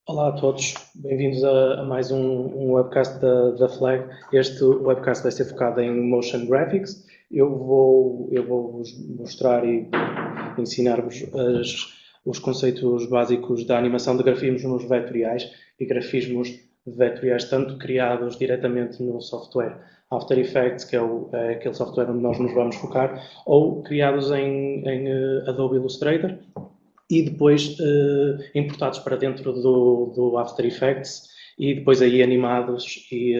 Olá a todos, bem-vindos a mais um webcast da Flag. Este webcast vai ser focado em motion graphics. Eu vou vos mostrar e ensinar-vos os conceitos básicos da animação de grafismos vetoriais e grafismos vetoriais tanto criados diretamente no software After Effects, que é aquele software onde nós nos vamos focar, ou criados em Adobe Illustrator e depois importados para dentro do After Effects e depois aí animados e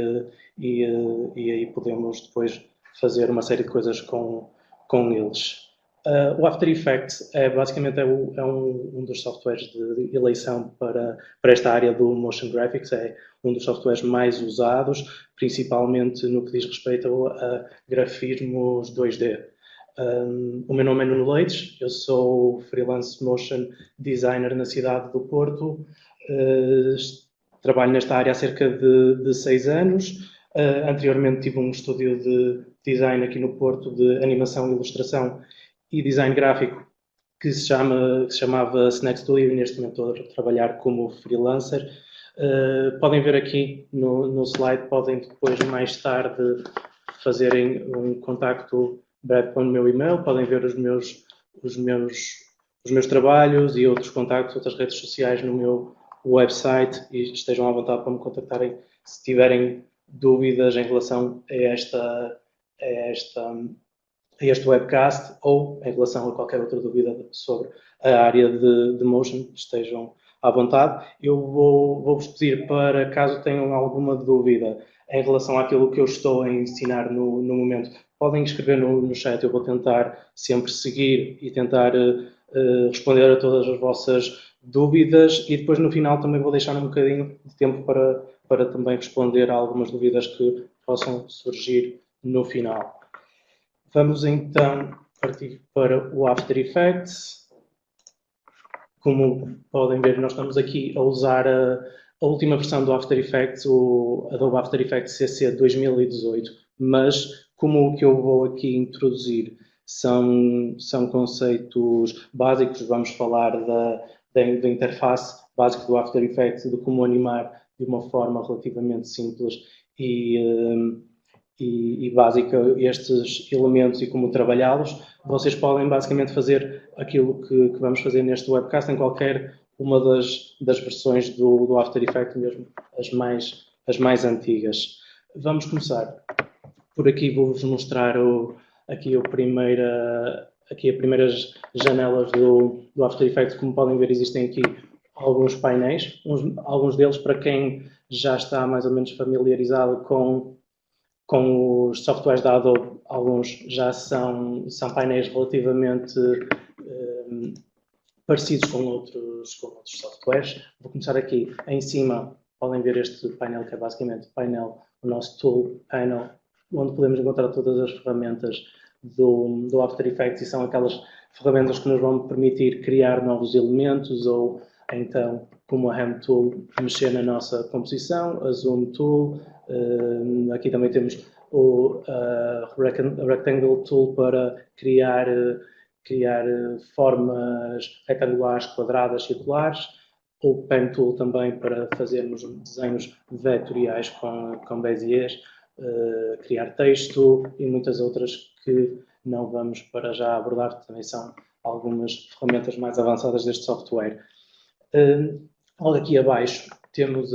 aí podemos depois fazer uma série de coisas com eles. O After Effects basicamente um dos softwares de eleição para esta área do motion graphics, é um dos softwares mais usados, principalmente no que diz respeito a grafismos 2D. O meu nome é Nuno Leites, eu sou freelance motion designer na cidade do Porto. Trabalho nesta área há cerca de 6 anos. Anteriormente tive um estúdio de design aqui no Porto de animação, ilustração e design gráfico que se chamava Snack Studio e neste momento estou a trabalhar como freelancer. Podem ver aqui no slide, podem depois mais tarde fazerem um contacto breve com o meu e-mail, podem ver os meus trabalhos e outros contactos, outras redes sociais no meu website e estejam à vontade para me contactarem se tiverem dúvidas em relação a este webcast ou em relação a qualquer outra dúvida sobre a área de motion, estejam à vontade. Eu vou-vos pedir para, caso tenham alguma dúvida em relação àquilo que eu estou a ensinar no momento, podem escrever no chat, eu vou tentar sempre seguir e tentar responder a todas as vossas dúvidas e depois no final também vou deixar um bocadinho de tempo para também responder a algumas dúvidas que possam surgir no final. Vamos então partir para o After Effects. Como podem ver, nós estamos aqui a usar a última versão do After Effects, o Adobe After Effects CC 2018, mas como o que eu vou aqui introduzir são conceitos básicos, vamos falar da interface básica do After Effects, de como animar de uma forma relativamente simples e básica estes elementos e como trabalhá-los, vocês podem basicamente fazer aquilo que vamos fazer neste webcast em qualquer uma das versões do After Effects, mesmo as mais antigas. Vamos começar por aqui, vou-vos mostrar aqui as primeiras janelas do After Effects. Como podem ver, existem aqui alguns painéis, alguns deles para quem já está mais ou menos familiarizado com os softwares da Adobe, alguns já são painéis relativamente parecidos com outros softwares. Vou começar aqui em cima, podem ver este painel que é basicamente o nosso tool panel, onde podemos encontrar todas as ferramentas do After Effects e são aquelas ferramentas que nos vão permitir criar novos elementos ou então, como a Hand Tool, mexer na nossa composição, a Zoom Tool, aqui também temos o Rectangle Tool para criar formas retangulares, quadradas, circulares, o Pen Tool também para fazermos desenhos vetoriais com Bezier, criar texto e muitas outras que não vamos para já abordar, também são algumas ferramentas mais avançadas deste software. Logo aqui abaixo temos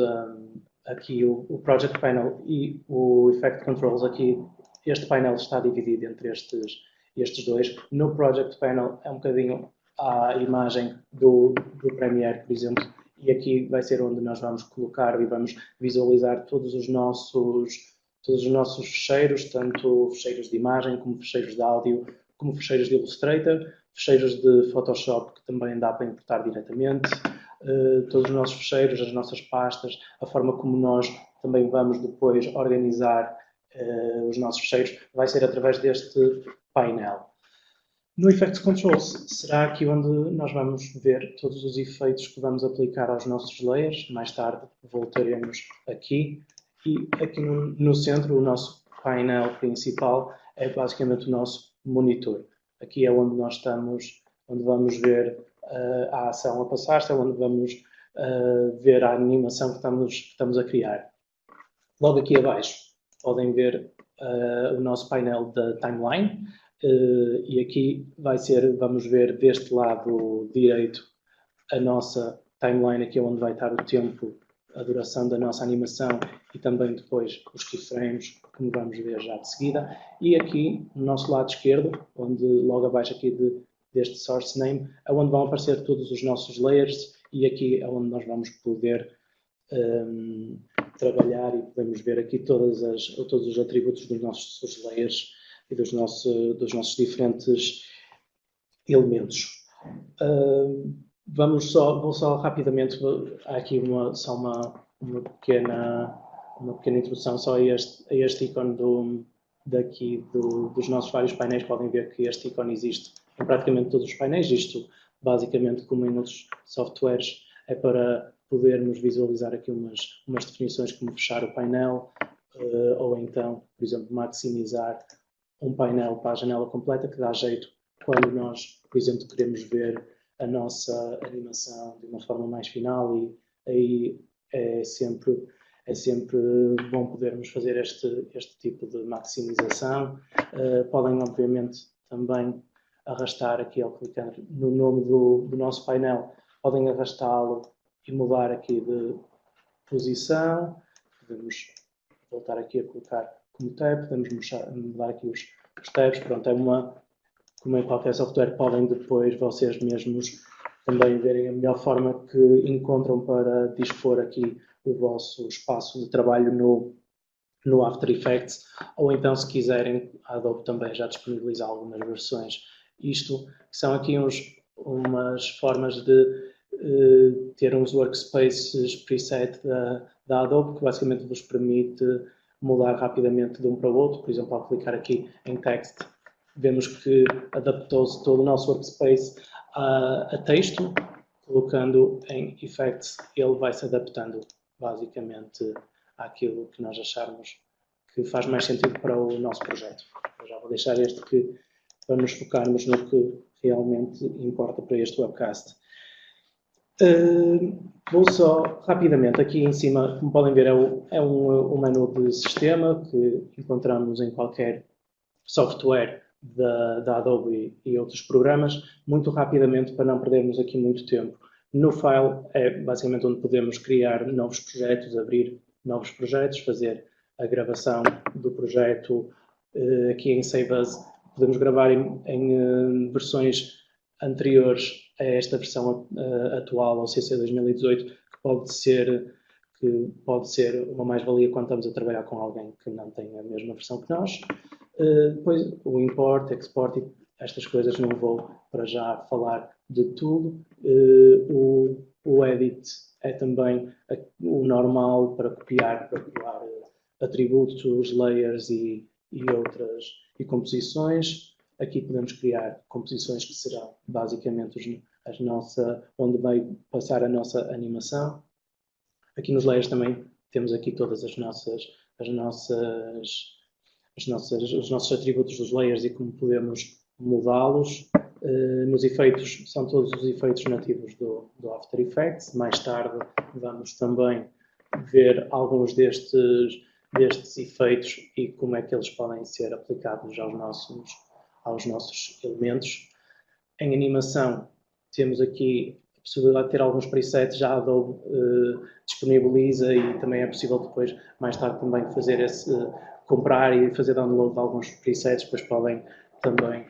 aqui o Project Panel e o Effect Controls. Aqui este painel está dividido entre estes dois. No Project Panel é um bocadinho a imagem do Premiere, por exemplo, e aqui vai ser onde nós vamos colocar e vamos visualizar todos os nossos fecheiros, tanto fecheiros de imagem como fecheiros de áudio, como fecheiros de Illustrator, fecheiros de Photoshop que também dá para importar diretamente, todos os nossos fecheiros, as nossas pastas, a forma como nós também vamos depois organizar os nossos fecheiros vai ser através deste painel. No Effect Controls será aqui onde nós vamos ver todos os efeitos que vamos aplicar aos nossos layers. Mais tarde voltaremos aqui. E aqui no centro, o nosso painel principal é basicamente o nosso monitor. Aqui é onde nós estamos, onde vamos ver a ação a passar-se, é onde vamos ver a animação que estamos a criar. Logo aqui abaixo podem ver o nosso painel da timeline e aqui vamos ver deste lado direito a nossa timeline, aqui é onde vai estar o tempo, a duração da nossa animação e também depois os keyframes, como vamos ver já de seguida. E aqui no nosso lado esquerdo, onde logo abaixo aqui deste source name, é onde vão aparecer todos os nossos layers e aqui é onde nós vamos poder trabalhar e podemos ver aqui todos os atributos dos nossos layers e dos nossos diferentes elementos. Vou só rapidamente, há aqui uma pequena introdução só a este ícone dos nossos vários painéis. Podem ver que este ícone existe em praticamente todos os painéis. Isto, basicamente, como em outros softwares, é para podermos visualizar aqui umas definições como fechar o painel ou então, por exemplo, maximizar um painel para a janela completa, que dá jeito quando nós, por exemplo, queremos ver a nossa animação de uma forma mais final e aí é sempre bom podermos fazer este tipo de maximização. Podem, obviamente, também arrastar aqui ao clicar no nome do nosso painel, podem arrastá-lo e mudar aqui de posição. Podemos voltar aqui a colocar como tab, podemos mudar aqui os tabs. Pronto, como em qualquer software, podem depois vocês mesmos também verem a melhor forma que encontram para dispor aqui o vosso espaço de trabalho no After Effects, ou então, se quiserem, a Adobe também já disponibiliza algumas versões. Isto são aqui umas formas de ter uns workspaces preset da Adobe, que basicamente vos permite mudar rapidamente de um para o outro. Por exemplo, ao clicar aqui em Text, vemos que adaptou-se todo o nosso workspace a texto. Colocando em Effects, ele vai se adaptando basicamente àquilo que nós acharmos que faz mais sentido para o nosso projeto. Eu já vou deixar este aqui para nos focarmos no que realmente importa para este webcast. Vou só rapidamente, aqui em cima, como podem ver, é um menu de sistema que encontramos em qualquer software da Adobe e outros programas. Muito rapidamente, para não perdermos aqui muito tempo. No File é basicamente onde podemos criar novos projetos, abrir novos projetos, fazer a gravação do projeto. Aqui em Save As podemos gravar em versões anteriores a esta versão atual, ao CC 2018, que pode ser uma mais-valia quando estamos a trabalhar com alguém que não tem a mesma versão que nós. Depois o import, export, estas coisas não vou para já falar de tudo. O edit é também o normal para copiar, para colar atributos, layers e composições. Aqui podemos criar composições que serão basicamente onde vai passar a nossa animação. Aqui nos layers também temos aqui todas os nossos atributos dos layers e como podemos mudá-los. Nos efeitos, são todos os efeitos nativos do After Effects. Mais tarde vamos também ver alguns destes efeitos e como é que eles podem ser aplicados aos nossos elementos. Em animação, temos aqui a possibilidade de ter alguns presets, já a Adobe disponibiliza e também é possível depois, mais tarde, também fazer comprar e fazer download de alguns presets, depois podem também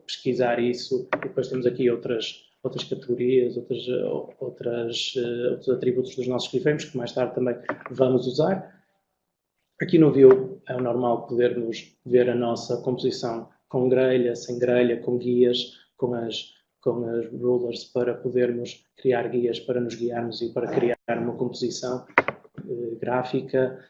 pesquisar isso. E depois temos aqui outras categorias, outros atributos dos nossos keyframes que mais tarde também vamos usar. Aqui no View é normal podermos ver a nossa composição com grelha, sem grelha, com guias, com as rulers para podermos criar guias para nos guiarmos e para criar uma composição gráfica.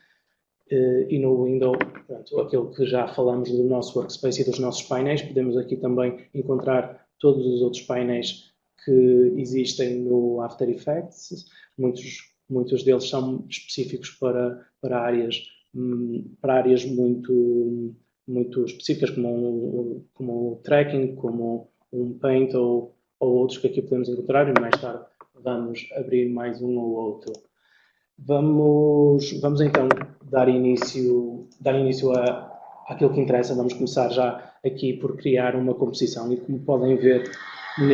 E no Window, portanto, aquilo que já falamos do nosso workspace e dos nossos painéis, podemos aqui também encontrar todos os outros painéis que existem no After Effects. Muitos deles são específicos para áreas muito específicas, como o tracking, como um paint ou outros que aqui podemos encontrar, e mais tarde vamos abrir mais um ou outro. Vamos então dar início àquilo que interessa. Vamos começar já aqui por criar uma composição e, como podem ver no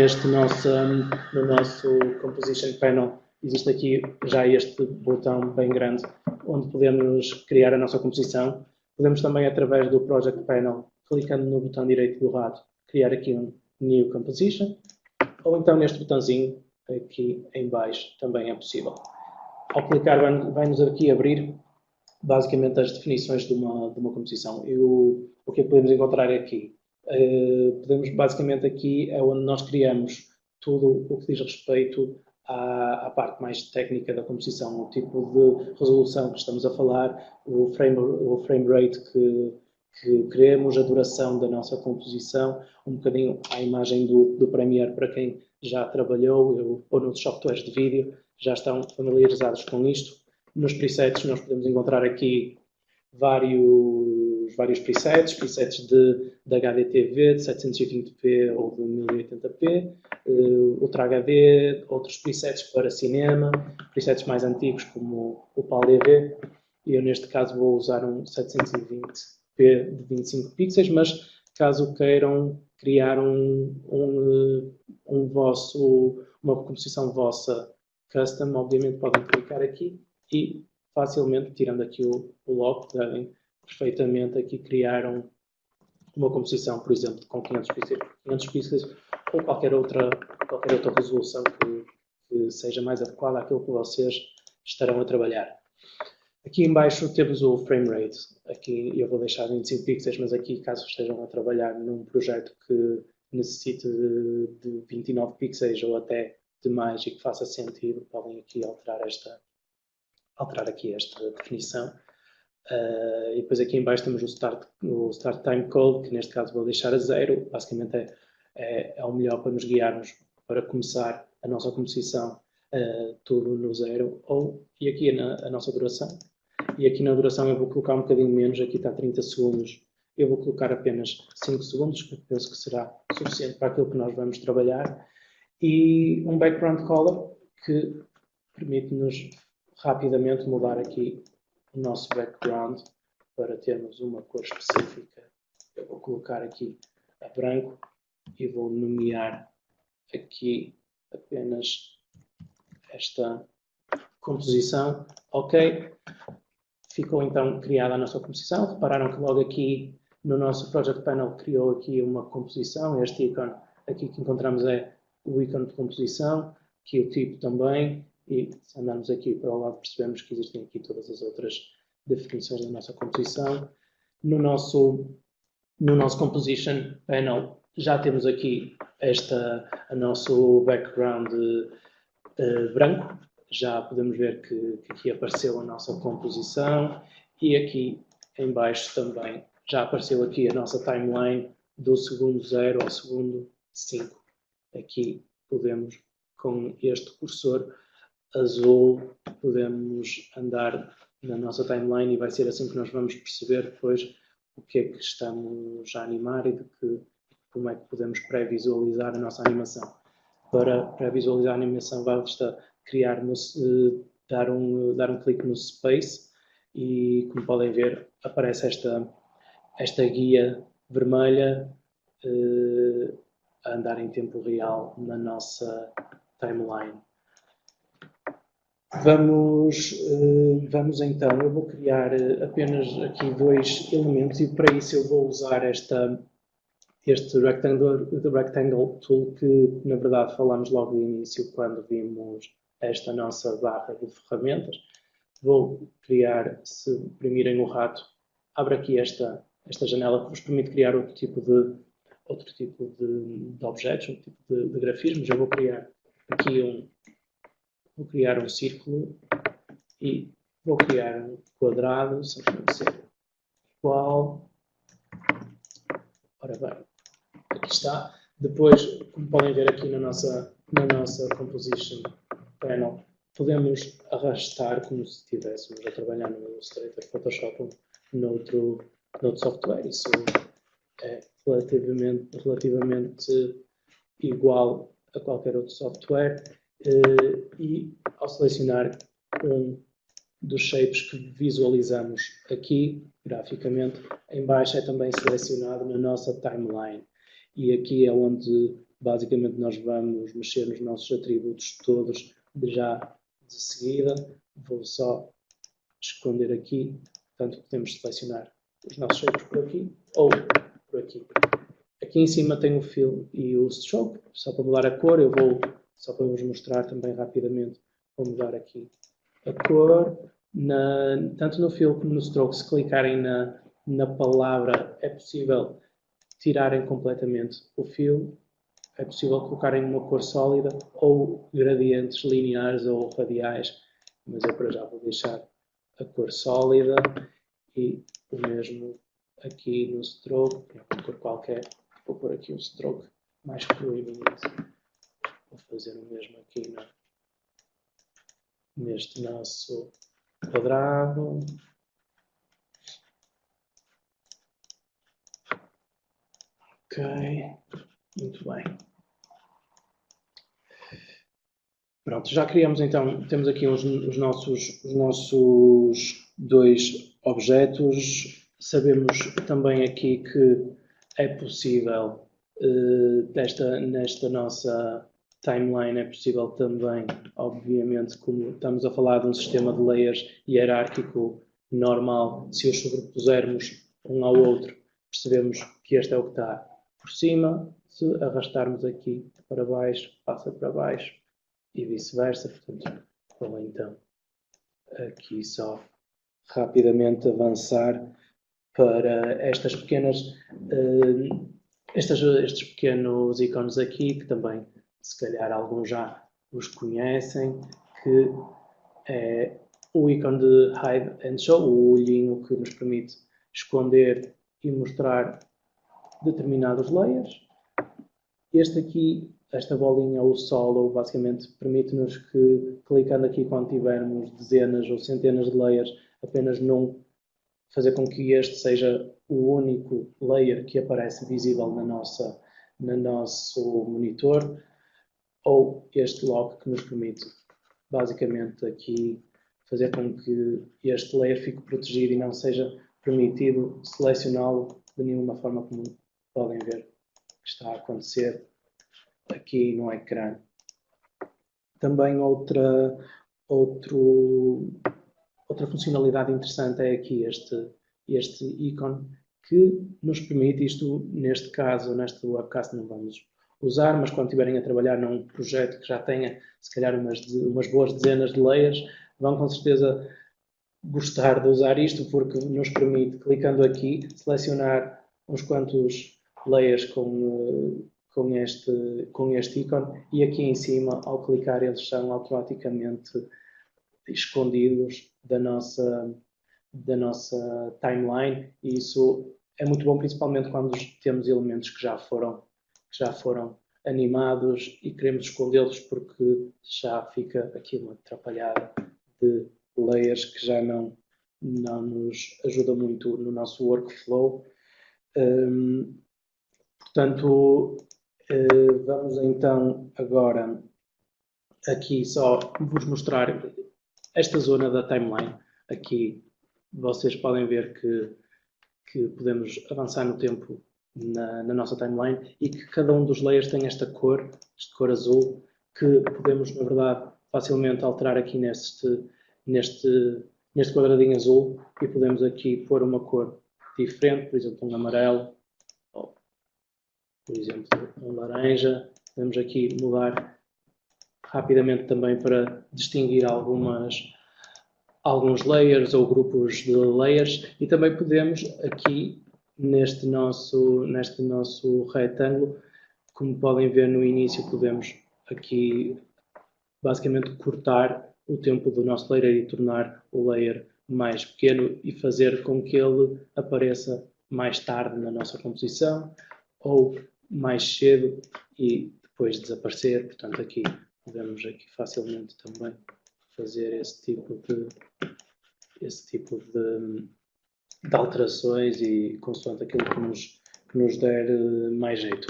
nosso Composition Panel, existe aqui já este botão bem grande onde podemos criar a nossa composição. Podemos também, através do Project Panel, clicando no botão direito do rato, criar aqui um New Composition, ou então neste botãozinho aqui em baixo também é possível. Ao clicar vai-nos aqui abrir basicamente as definições de uma composição. E o que é que podemos encontrar aqui? Podemos, basicamente, aqui é onde nós criamos tudo o que diz respeito à parte mais técnica da composição, o tipo de resolução que estamos a falar, o frame rate que queremos, a duração da nossa composição, um bocadinho a imagem do Premiere para quem já trabalhou ou noutros softwares de vídeo, já estão familiarizados com isto. Nos presets nós podemos encontrar aqui vários presets de HDTV, de 720p ou de 1080p, Ultra HD, outros presets para cinema, presets mais antigos como o PAL-DV. Eu neste caso vou usar um 720p de 25 pixels, mas caso queiram criar uma composição vossa custom, obviamente podem clicar aqui e facilmente, tirando aqui o lock, devem perfeitamente aqui criar uma composição, por exemplo, com 500 pixels ou qualquer outra resolução que seja mais adequada àquilo que vocês estarão a trabalhar. Aqui em baixo temos o frame rate. Aqui eu vou deixar 25 pixels, mas aqui, caso estejam a trabalhar num projeto que necessite de 29 pixels ou até de mais e que faça sentido, podem aqui alterar aqui esta definição. E depois aqui em baixo temos o Start Time Code, que neste caso vou deixar a 0. Basicamente é o melhor para nos guiarmos para começar a nossa composição tudo no 0. E aqui a nossa duração. E aqui na duração eu vou colocar um bocadinho menos, aqui está 30 segundos. Eu vou colocar apenas 5 segundos, que penso que será suficiente para aquilo que nós vamos trabalhar. E um background color que permite-nos rapidamente mudar aqui o nosso background para termos uma cor específica. Eu vou colocar aqui a branco e vou nomear aqui apenas esta composição. Ok. Ficou então criada a nossa composição. Repararam que logo aqui no nosso Project Panel criou aqui uma composição. Este ícone aqui que encontramos é o ícone de composição, aqui o tipo também, e se andarmos aqui para o lado percebemos que existem aqui todas as outras definições da nossa composição. No nosso Composition Panel já temos aqui o nosso background branco. Já podemos ver que aqui apareceu a nossa composição e aqui em baixo também já apareceu aqui a nossa timeline do segundo 0 ao segundo 5. Aqui podemos, com este cursor azul, podemos andar na nossa timeline e vai ser assim que nós vamos perceber depois o que é que estamos a animar e como é que podemos pré-visualizar a nossa animação. Para pré-visualizar a animação basta dar um clique no Space e, como podem ver, aparece esta guia vermelha a andar em tempo real na nossa timeline. Vamos então, eu vou criar apenas aqui 2 elementos e para isso eu vou usar este Rectangle Tool que, na verdade, falámos logo no início quando vimos esta nossa barra de ferramentas. Vou criar, se primirem o rato, abre aqui esta janela que vos permite criar outro tipo de objetos, outro tipo de grafismos. Eu vou criar aqui um círculo e vou criar um quadrado, se não ser igual. Ora bem, aqui está. Depois, como podem ver aqui na nossa Composition Panel, podemos arrastar como se estivéssemos a trabalhar no Illustrator, Photoshop ou noutro software. Isso é relativamente igual a qualquer outro software. e ao selecionar um dos shapes que visualizamos aqui, graficamente, em baixo é também selecionado na nossa timeline. E aqui é onde, basicamente, nós vamos mexer nos nossos atributos todos já de seguida. Vou só esconder aqui, portanto, podemos selecionar os nossos shapes por aqui ou por aqui. Aqui em cima tem o fill e o stroke, só para mudar a cor. Eu vou, só para vos mostrar também rapidamente, vou mudar aqui a cor. Tanto no fill como no stroke, se clicarem na palavra, é possível tirarem completamente o fill, é possível colocarem uma cor sólida ou gradientes lineares ou radiais, mas eu para já vou deixar a cor sólida e o mesmo aqui no stroke, uma cor qualquer. Vou pôr aqui um stroke mais proeminente. Vou fazer o mesmo aqui neste nosso quadrado. Ok, muito bem. Pronto, já criamos então, temos aqui os nossos dois objetos. Sabemos também aqui que é possível, nesta nossa timeline, é possível também, obviamente, como estamos a falar de um sistema de layers hierárquico normal, se os sobrepusermos um ao outro, percebemos que este é o que está por cima. Se arrastarmos aqui para baixo, passa para baixo e vice-versa. Portanto, vou então aqui só rapidamente avançar para estas pequenas, estes pequenos ícones aqui, que também, se calhar, alguns já os conhecem, que é o ícone de Hide and Show, o olhinho que nos permite esconder e mostrar determinados layers. Este aqui, esta bolinha, o solo, basicamente permite-nos que, clicando aqui quando tivermos dezenas ou centenas de layers, apenas num, fazer com que este seja o único layer que aparece visível no nosso monitor, ou este lock que nos permite, basicamente, aqui fazer com que este layer fique protegido e não seja permitido selecioná-lo de nenhuma forma, como podem ver que está a acontecer aqui no ecrã. Também outra funcionalidade interessante é aqui este ícone que nos permite, isto neste caso, neste webcast não vamos usar, mas quando estiverem a trabalhar num projeto que já tenha, se calhar, umas boas dezenas de layers, vão com certeza gostar de usar isto, porque nos permite, clicando aqui, selecionar uns quantos layers com este ícone, e aqui em cima, ao clicar, eles são automaticamente escondidos da nossa timeline, e isso é muito bom, principalmente quando temos elementos que já foram animados e queremos escondê-los, porque já fica aqui uma atrapalhada de layers que já não nos ajuda muito no nosso workflow. Portanto, vamos então agora aqui só vos mostrar esta zona da timeline. Aqui vocês podem ver que podemos avançar no tempo na nossa timeline e que cada um dos layers tem esta cor azul, que podemos, na verdade, facilmente alterar aqui neste quadradinho azul, e podemos aqui pôr uma cor diferente, por exemplo, um amarelo, ou, por exemplo, um laranja. Podemos aqui mudar rapidamente também para distinguir alguns layers ou grupos de layers, e também podemos aqui neste nosso retângulo, como podem ver no início, podemos aqui basicamente cortar o tempo do nosso layer e tornar o layer mais pequeno e fazer com que ele apareça mais tarde na nossa composição ou mais cedo e depois desaparecer. Portanto, aqui podemos facilmente também fazer esse tipo de alterações, e consoante aquilo que nos der mais jeito.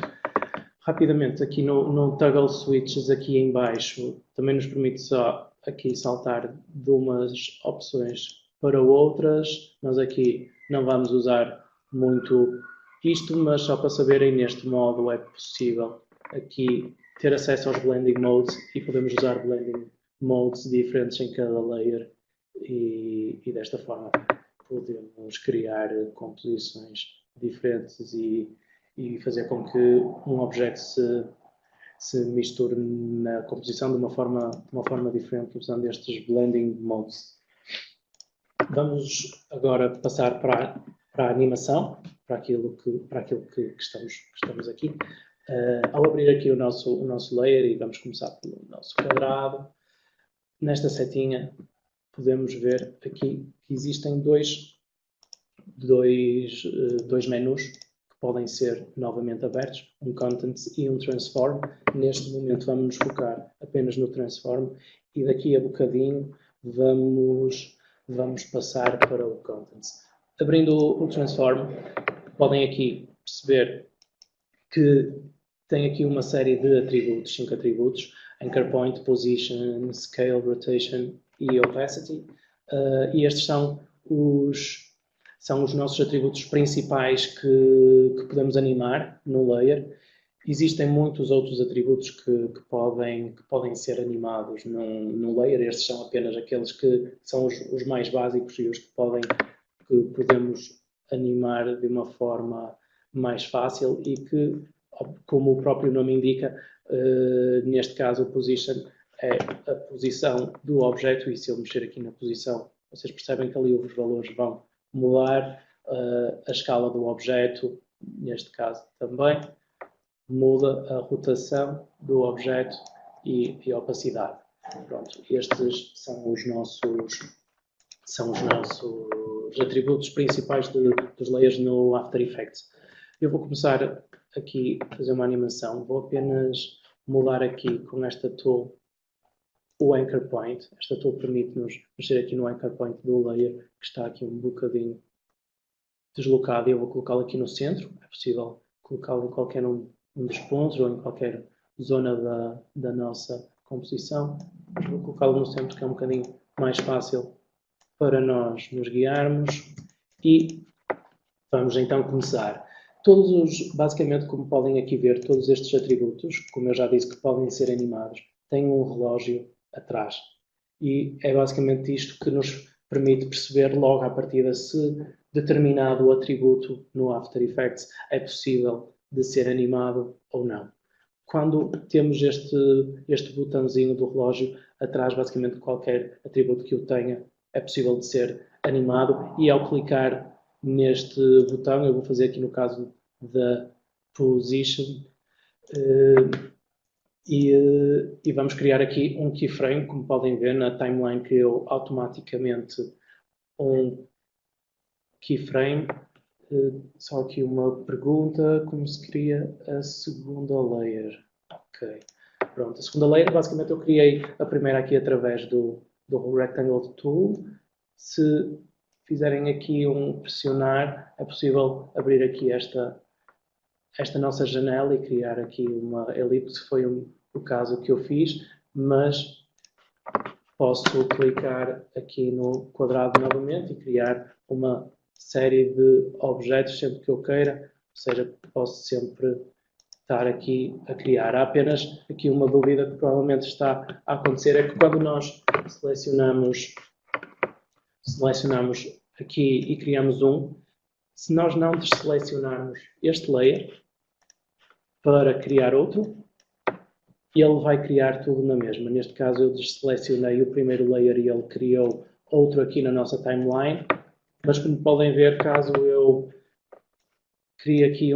rapidamente aqui no Toggle Switches aqui em baixo também nos permite só aqui saltar de umas opções para outras. Nós aqui não vamos usar muito isto, mas só para saberem, neste modo é possível aqui ter acesso aos blending modes e podemos usar blending modes diferentes em cada layer e desta forma podemos criar composições diferentes e fazer com que um objeto se misture na composição de uma forma diferente usando estes blending modes. Vamos agora passar para a animação, para aquilo que estamos aqui. Ao abrir aqui o nosso layer, e vamos começar pelo nosso quadrado, nesta setinha podemos ver aqui que existem dois menus que podem ser novamente abertos, um Contents e um Transform. Neste momento vamos nos focar apenas no Transform e daqui a bocadinho vamos passar para o Contents. Abrindo o Transform, podem aqui perceber que tem aqui uma série de atributos, 5 atributos: Anchor Point, Position, Scale, Rotation e Opacity. E estes são os nossos atributos principais que podemos animar no layer. Existem muitos outros atributos que podem ser animados no layer. Estes são apenas aqueles que são os mais básicos e os que podemos animar de uma forma mais fácil e que, como o próprio nome indica, neste caso o Position é a posição do objeto, e se eu mexer aqui na posição, vocês percebem que ali os valores vão mudar. A escala do objeto, neste caso também, muda a rotação do objeto e a opacidade. Pronto, estes são os nossos atributos principais dos layers no After Effects. Eu vou começar aqui a fazer uma animação. Vou apenas mudar aqui com esta tool o Anchor Point. Esta tool permite-nos mexer aqui no Anchor Point do layer, que está aqui um bocadinho deslocado, e eu vou colocá-lo aqui no centro. É possível colocá-lo em qualquer um dos pontos ou em qualquer zona da nossa composição. Mas vou colocá-lo no centro, que é um bocadinho mais fácil para nós nos guiarmos. E vamos então começar. Basicamente, como podem aqui ver, todos estes atributos, como eu já disse, que podem ser animados, têm um relógio atrás. E é basicamente isto que nos permite perceber logo à partida se determinado atributo no After Effects é possível de ser animado ou não. Quando temos este botãozinho do relógio atrás, basicamente qualquer atributo que eu tenha é possível de ser animado, e ao clicar neste botão, eu vou fazer aqui no caso da Position, e vamos criar aqui um keyframe. Como podem ver na timeline, criou automaticamente um keyframe. Só aqui uma pergunta: como se cria a segunda layer? Ok, pronto, a segunda layer, basicamente eu criei a primeira aqui através do Rectangle Tool. Se fizerem aqui pressionar, é possível abrir aqui esta nossa janela e criar aqui uma elipse, que foi o caso que eu fiz, mas posso clicar aqui no quadrado novamente e criar uma série de objetos sempre que eu queira, ou seja, posso sempre estar aqui a criar. Há apenas aqui uma dúvida que provavelmente está a acontecer, é que quando nós selecionamos aqui e criamos se nós não desselecionarmos este layer para criar outro, ele vai criar tudo na mesma. Neste caso eu desselecionei o primeiro layer e ele criou outro aqui na nossa timeline, mas como podem ver, caso eu crie aqui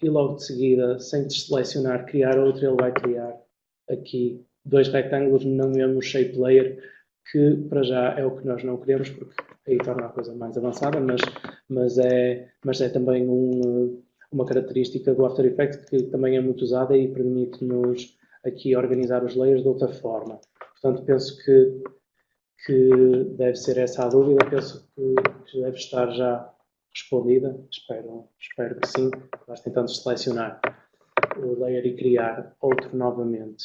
e logo de seguida, sem desselecionar, criar outro, ele vai criar aqui dois retângulos no mesmo shape layer, que para já é o que nós não queremos, porque aí torna a coisa mais avançada, mas é também uma característica do After Effects que também é muito usada e permite-nos aqui organizar os layers de outra forma. Portanto, penso que deve ser essa a dúvida, penso que deve estar já respondida, espero que sim, nós tentamos selecionar. o layer e criar outro novamente.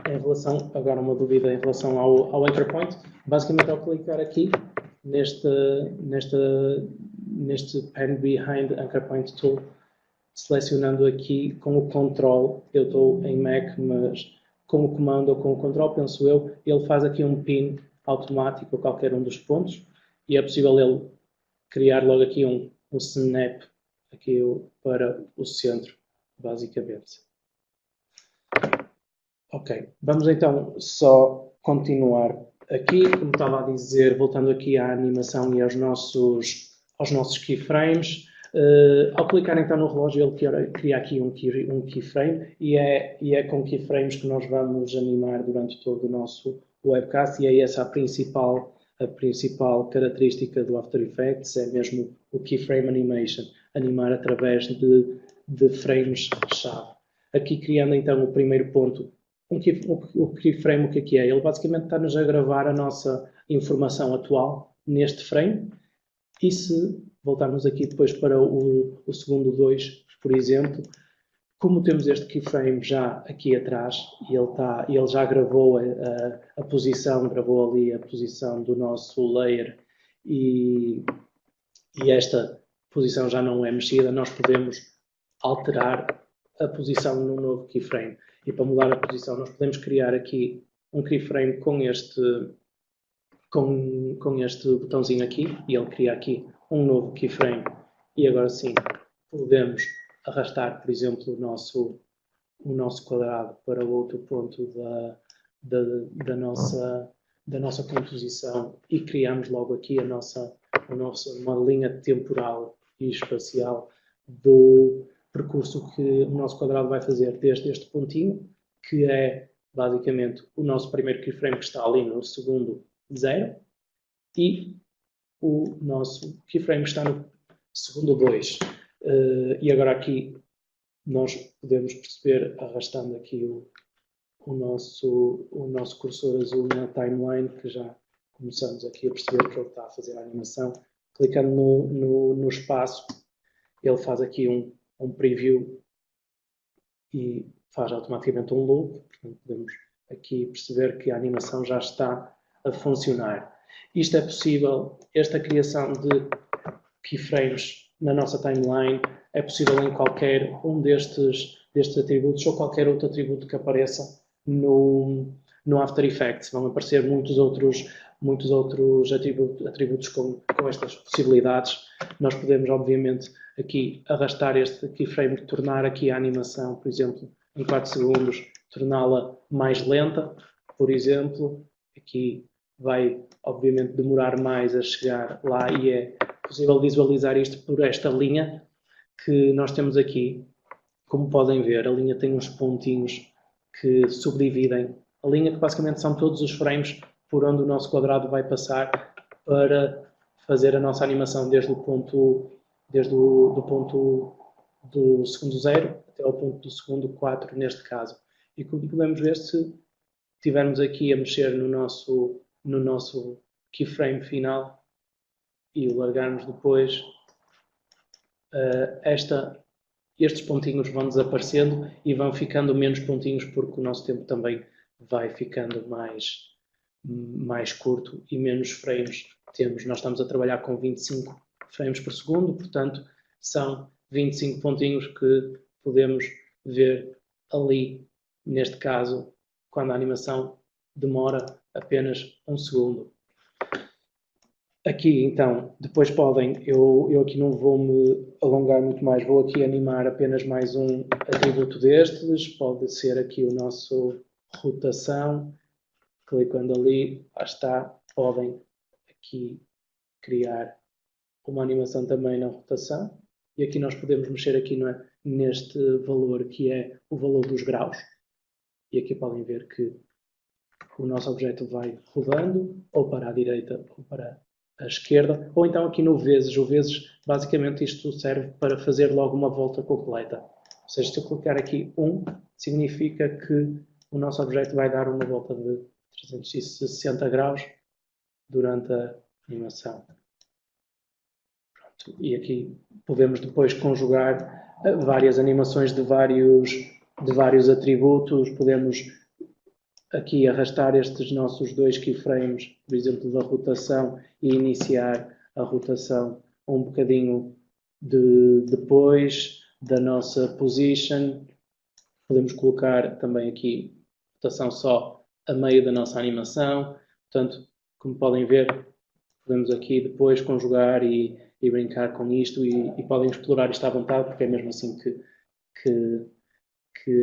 Em relação, agora uma dúvida em relação ao anchor point, basicamente ao clicar aqui neste Pen Behind Anchor Point Tool, selecionando aqui com o control, eu estou em Mac, mas com o comando ou com o control, penso eu, ele faz aqui um pin automático a qualquer um dos pontos e é possível ele criar logo aqui um snap aqui para o centro, basicamente. Ok, vamos então só continuar aqui, como estava a dizer, voltando aqui à animação e aos nossos keyframes. Ao clicar então no relógio, ele cria aqui um keyframe e é com keyframes que nós vamos animar durante todo o nosso webcast, e é essa a principal característica do After Effects, é mesmo o keyframe animation, animar através de frames-chave. Aqui criando então o primeiro ponto, o keyframe, o que é? Ele basicamente está-nos a gravar a nossa informação atual neste frame, e se voltarmos aqui depois para o segundo 2, por exemplo, como temos este keyframe já aqui atrás, e ele já gravou a posição, gravou ali a posição do nosso layer, e esta posição já não é mexida, nós podemos alterar a posição no novo keyframe. E para mudar a posição, nós podemos criar aqui um keyframe com este botãozinho aqui, e ele cria aqui um novo keyframe. E agora sim, podemos arrastar, por exemplo, o nosso quadrado para o outro ponto da nossa composição e criamos logo aqui uma linha temporal e espacial do percurso que o nosso quadrado vai fazer desde este pontinho, que é basicamente o nosso primeiro keyframe que está ali no segundo 0, e o nosso keyframe que está no segundo 2. E agora aqui nós podemos perceber, arrastando aqui o nosso cursor azul na timeline, que já começamos aqui a perceber que ele está a fazer a animação. Clicando no espaço, ele faz aqui um preview e faz automaticamente um loop. Portanto, podemos aqui perceber que a animação já está a funcionar. Isto é possível, esta criação de keyframes na nossa timeline é possível em qualquer um destes atributos ou qualquer outro atributo que apareça no After Effects. Vão aparecer muitos outros atributos com estas possibilidades. Nós podemos, obviamente, aqui arrastar este keyframe, tornar aqui a animação, por exemplo, em 4 segundos, torná-la mais lenta, por exemplo. Aqui vai, obviamente, demorar mais a chegar lá, e é possível visualizar isto por esta linha que nós temos aqui. Como podem ver, a linha tem uns pontinhos que subdividem a linha, que basicamente são todos os frames por onde o nosso quadrado vai passar para fazer a nossa animação desde o ponto do segundo 0 até ao ponto do segundo 4, neste caso. E como podemos ver, se estivermos aqui a mexer no nosso keyframe final e o largarmos depois, estes pontinhos vão desaparecendo e vão ficando menos pontinhos, porque o nosso tempo também vai ficando mais curto e menos frames temos. Nós estamos a trabalhar com 25 frames por segundo, portanto são 25 pontinhos que podemos ver ali, neste caso, quando a animação demora apenas 1 segundo. Aqui, então, depois podem, eu aqui não vou me alongar muito mais, vou aqui animar apenas mais um atributo destes. Pode ser aqui o nosso rotação. Clicando ali, lá está, podem aqui criar uma animação também na rotação. E aqui nós podemos mexer aqui neste valor, que é o valor dos graus. E aqui podem ver que o nosso objeto vai rodando, ou para a direita, ou para a esquerda, ou então aqui no vezes. O vezes, basicamente, isto serve para fazer logo uma volta completa. Ou seja, se eu colocar aqui 1, significa que o nosso objeto vai dar uma volta de 360 graus durante a animação. Pronto. E aqui podemos depois conjugar várias animações de vários atributos. Podemos aqui arrastar estes nossos 2 keyframes, por exemplo, da rotação e iniciar a rotação um bocadinho depois da nossa position. Podemos colocar também aqui rotação só a meio da nossa animação. Portanto, como podem ver, podemos aqui depois conjugar e brincar com isto e podem explorar isto à vontade, porque é mesmo assim que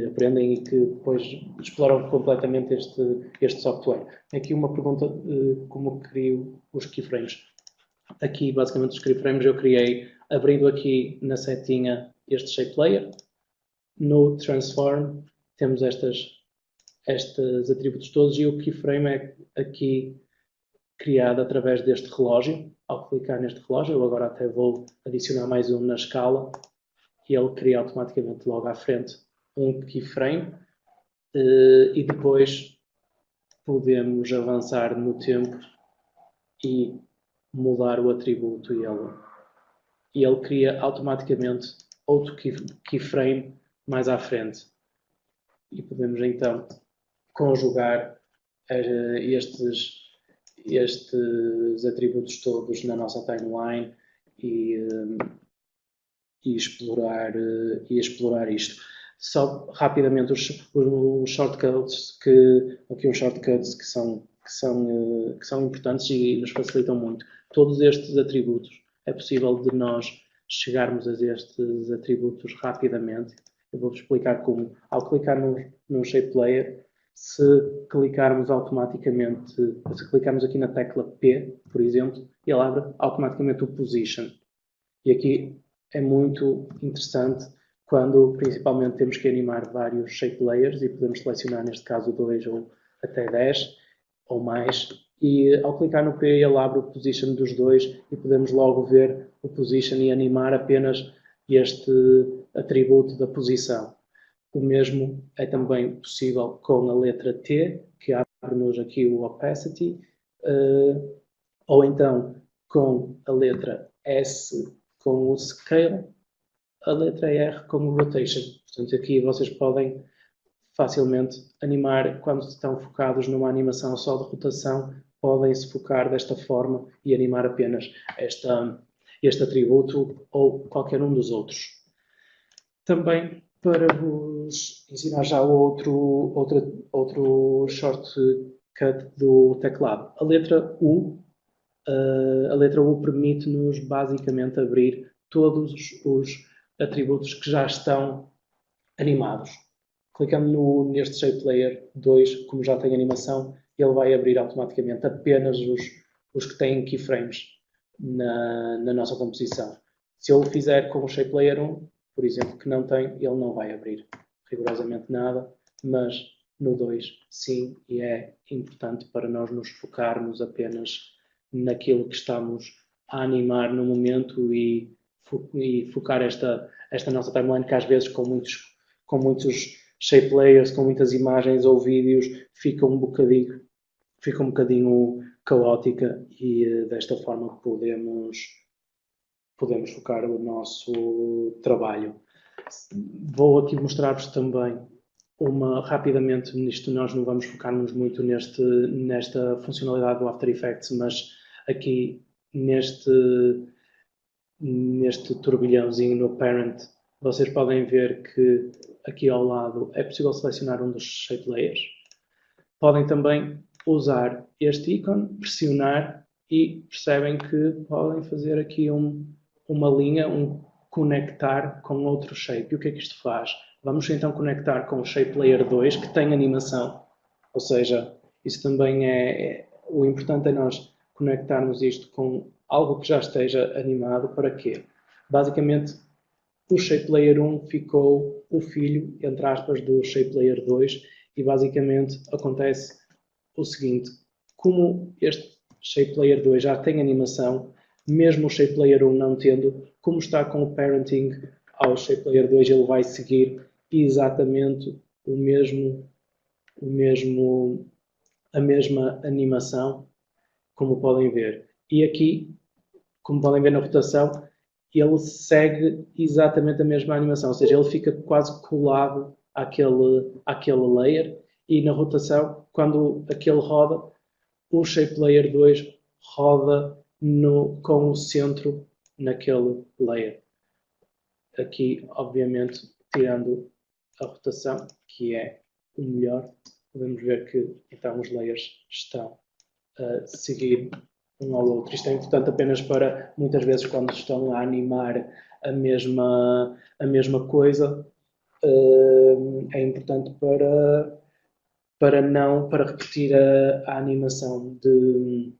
aprendem e que depois exploram completamente este software. Aqui uma pergunta, como crio os keyframes? Aqui, basicamente, os keyframes eu criei abrindo aqui na setinha este shape layer. No transform temos estes atributos todos e o keyframe é aqui criado através deste relógio. Ao clicar neste relógio, eu agora até vou adicionar mais um na escala e ele cria automaticamente logo à frente um keyframe e depois podemos avançar no tempo e mudar o atributo e ele cria automaticamente outro keyframe mais à frente. E podemos então conjugar estes atributos todos na nossa timeline e explorar isto. Só rapidamente os shortcuts que são importantes e nos facilitam muito. Todos estes atributos é possível de nós chegarmos a estes atributos rapidamente. Eu vou-vos explicar como. Ao clicar num shape layer, se clicarmos automaticamente, se clicarmos aqui na tecla P, por exemplo, ele abre automaticamente o position. E aqui é muito interessante quando principalmente temos que animar vários shape layers e podemos selecionar neste caso 2 ou até 10 ou mais e ao clicar no P ele abre o position dos dois e podemos logo ver o position e animar apenas este atributo da posição. O mesmo é também possível com a letra T, que abre-nos aqui o opacity, ou então com a letra S com o scale, a letra R com o rotation. Portanto, aqui vocês podem facilmente animar, quando estão focados numa animação só de rotação, podem se focar desta forma e animar apenas este atributo ou qualquer um dos outros. Também para vos ensinar já outro shortcut do teclado. A letra U permite-nos basicamente abrir todos os atributos que já estão animados. Clicando neste Shape Layer 2, como já tem animação, ele vai abrir automaticamente apenas os que têm keyframes na nossa composição. Se eu o fizer com o Shape Layer 1, por exemplo, que não tem, ele não vai abrir rigorosamente nada, mas no 2 sim, e é importante para nós nos focarmos apenas naquilo que estamos a animar no momento e focar esta nossa timeline, que às vezes com muitos shape layers, com muitas imagens ou vídeos, fica um bocadinho caótica e desta forma podemos focar o nosso trabalho. Vou aqui mostrar-vos também rapidamente nisto, nós não vamos focar-nos muito nesta funcionalidade do After Effects, mas aqui neste turbilhãozinho no Parent, vocês podem ver que aqui ao lado é possível selecionar um dos shape layers. Podem também usar este ícone, pressionar e percebem que podem fazer aqui uma linha, conectar com outro shape. E o que é que isto faz? Vamos então conectar com o Shape Layer 2, que tem animação. Ou seja, isso também o importante é nós conectarmos isto com algo que já esteja animado. Para quê? Basicamente, o Shape Layer 1 ficou o filho, entre aspas, do Shape Layer 2 e basicamente acontece o seguinte: como este Shape Layer 2 já tem animação, mesmo o Shape Layer 1 não tendo, como está com o parenting ao Shape Layer 2, ele vai seguir exatamente a mesma animação, como podem ver. E aqui, como podem ver na rotação, ele segue exatamente a mesma animação, ou seja, ele fica quase colado àquele layer e na rotação, quando aquele roda, o Shape Layer 2 roda com o centro naquele layer. Aqui, obviamente, tirando a rotação, que é o melhor, podemos ver que então os layers estão a seguir um ao outro. Isto é importante apenas para, muitas vezes, quando estão a animar a mesma coisa, é importante para repetir a animação de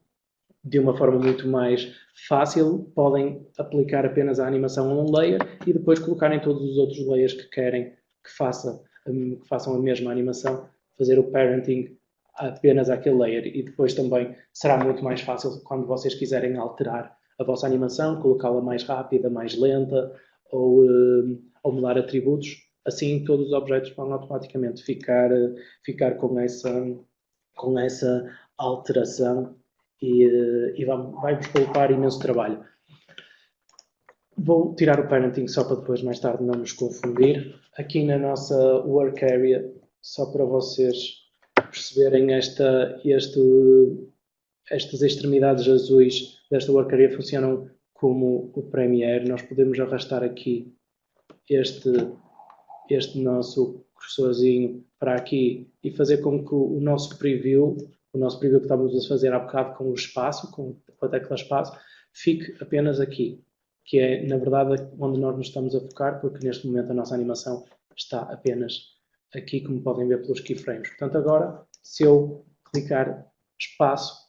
uma forma muito mais fácil. Podem aplicar apenas a animação a um layer e depois colocarem todos os outros layers que querem que façam a mesma animação, fazer o parenting apenas àquele layer. E depois também será muito mais fácil quando vocês quiserem alterar a vossa animação, colocá-la mais rápida, mais lenta ou mudar atributos. Assim todos os objetos vão automaticamente ficar com essa alteração e vai-vos poupar imenso trabalho. Vou tirar o parenting só para depois, mais tarde, não nos confundir. Aqui na nossa work area, só para vocês perceberem estas extremidades azuis desta work area funcionam como o Premiere. Nós podemos arrastar aqui este nosso cursorzinho para aqui e fazer com que o nosso preview que estávamos a fazer há bocado com o espaço, com a tecla espaço, fique apenas aqui, que é, na verdade, onde nós nos estamos a focar, porque neste momento a nossa animação está apenas aqui, como podem ver pelos keyframes. Portanto, agora, se eu clicar espaço,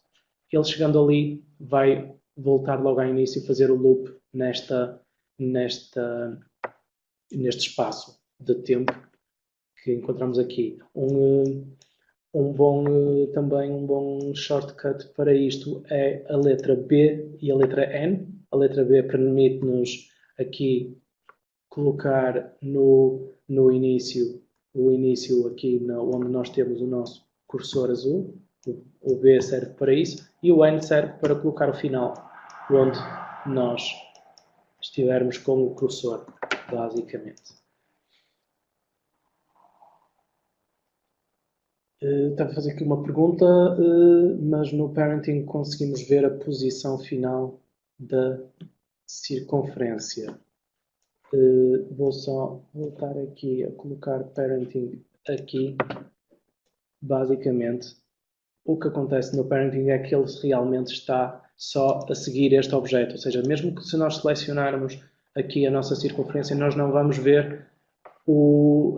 ele chegando ali vai voltar logo ao início e fazer o loop neste espaço de tempo que encontramos aqui. Também um bom shortcut para isto é a letra B e a letra N. A letra B permite-nos aqui colocar no início, o início aqui onde nós temos o nosso cursor azul. O B serve para isso e o N serve para colocar o final, onde nós estivermos com o cursor, basicamente. Estava a fazer aqui uma pergunta, mas no parenting conseguimos ver a posição final da circunferência. Vou só voltar aqui a colocar parenting aqui. Basicamente, o que acontece no parenting é que ele realmente está só a seguir este objeto. Ou seja, mesmo que se nós selecionarmos aqui a nossa circunferência, nós não vamos ver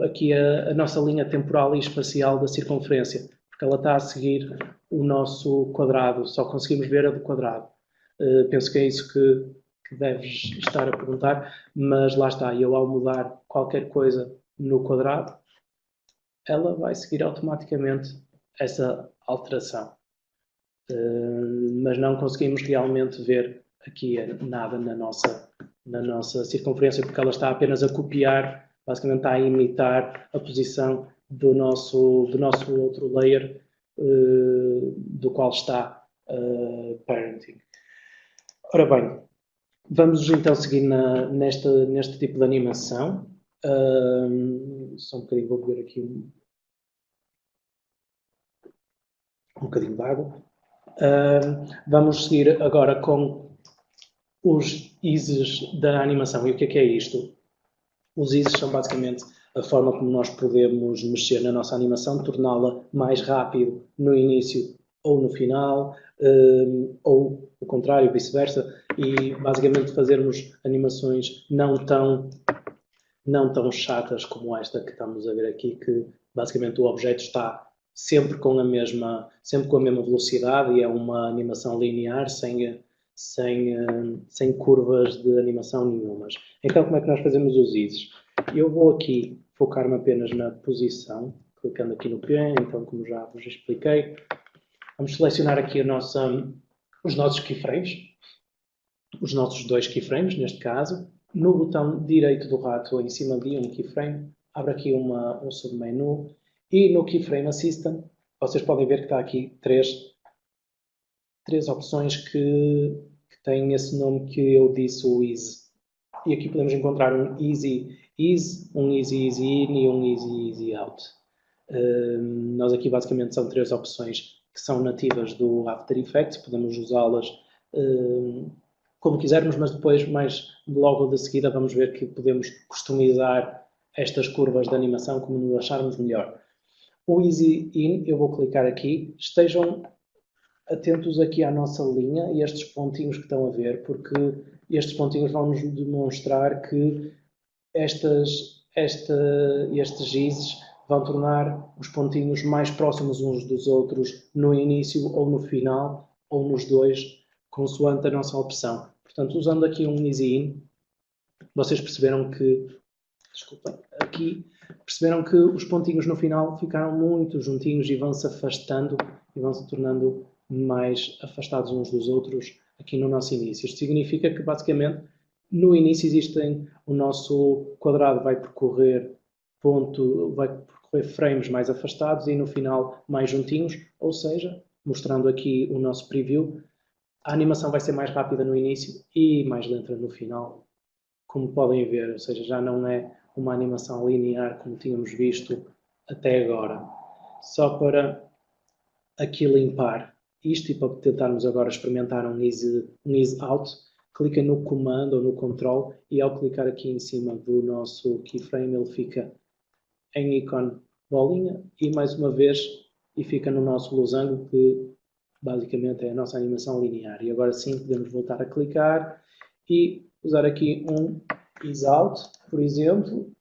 aqui a nossa linha temporal e espacial da circunferência, porque ela está a seguir o nosso quadrado, só conseguimos ver a do quadrado. Penso que é isso que deves estar a perguntar, mas lá está, eu ao mudar qualquer coisa no quadrado, ela vai seguir automaticamente essa alteração. Mas não conseguimos realmente ver aqui nada na nossa circunferência, porque ela está apenas a copiar, basicamente está a imitar a posição do nosso outro layer, do qual está parenting. Ora bem, vamos então seguir neste tipo de animação. Só um bocadinho, vou beber aqui um bocadinho de água. Vamos seguir agora com os eases da animação. E o que é isto? Os eases são basicamente a forma como nós podemos mexer na nossa animação, torná-la mais rápido no início ou no final, ou o contrário, vice-versa, e basicamente fazermos animações não tão chatas como esta que estamos a ver aqui, que basicamente o objeto está sempre com a mesma velocidade e é uma animação linear, sem curvas de animação nenhumas. Então, como é que nós fazemos os eases? Eu vou aqui focar-me apenas na posição, clicando aqui no P, então, como já vos expliquei, vamos selecionar aqui os nossos keyframes, os nossos 2 keyframes, neste caso. No botão direito do rato, em cima de um keyframe, abre aqui um submenu e no Keyframe Assistant, vocês podem ver que está aqui três opções que têm esse nome que eu disse, o Ease. E aqui podemos encontrar um easy ease, um easy easy in e um easy easy out. Nós aqui basicamente são 3 opções que são nativas do After Effects, podemos usá-las como quisermos, mas depois, mais logo de seguida, vamos ver que podemos customizar estas curvas de animação como nos acharmos melhor. O Easy In, eu vou clicar aqui, estejam atentos aqui à nossa linha e estes pontinhos que estão a ver, porque estes pontinhos vão nos demonstrar que estes eases vão tornar os pontinhos mais próximos uns dos outros no início ou no final, ou nos dois, consoante a nossa opção. Portanto, usando aqui um Easy In, vocês perceberam que, desculpem, aqui, perceberam que os pontinhos no final ficaram muito juntinhos e vão se afastando e vão se tornando mais afastados uns dos outros aqui no nosso início. Isto significa que, basicamente, no início existem, o nosso quadrado vai percorrer frames mais afastados e no final mais juntinhos, ou seja, mostrando aqui o nosso preview, a animação vai ser mais rápida no início e mais lenta no final, como podem ver, ou seja, já não é uma animação linear como tínhamos visto até agora. Só para aqui limpar isto e para tentarmos agora experimentar um ease out, cliquem no comando ou no control e ao clicar aqui em cima do nosso keyframe ele fica em ícone bolinha e mais uma vez e fica no nosso losango que basicamente é a nossa animação linear. E agora sim podemos voltar a clicar e usar aqui um ease out, por exemplo.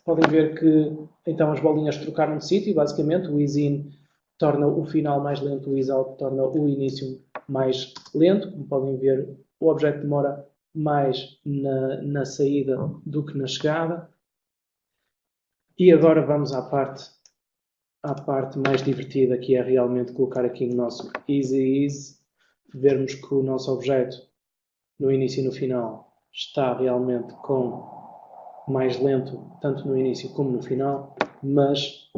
Podem ver que então as bolinhas trocaram de sítio, basicamente o ease in torna o final mais lento, o ease out torna o início mais lento. Como podem ver, o objeto demora mais na saída do que na chegada. E agora vamos à parte mais divertida, que é realmente colocar aqui no nosso Easy Ease, vermos que o nosso objeto no início e no final está realmente mais lento, tanto no início como no final, mas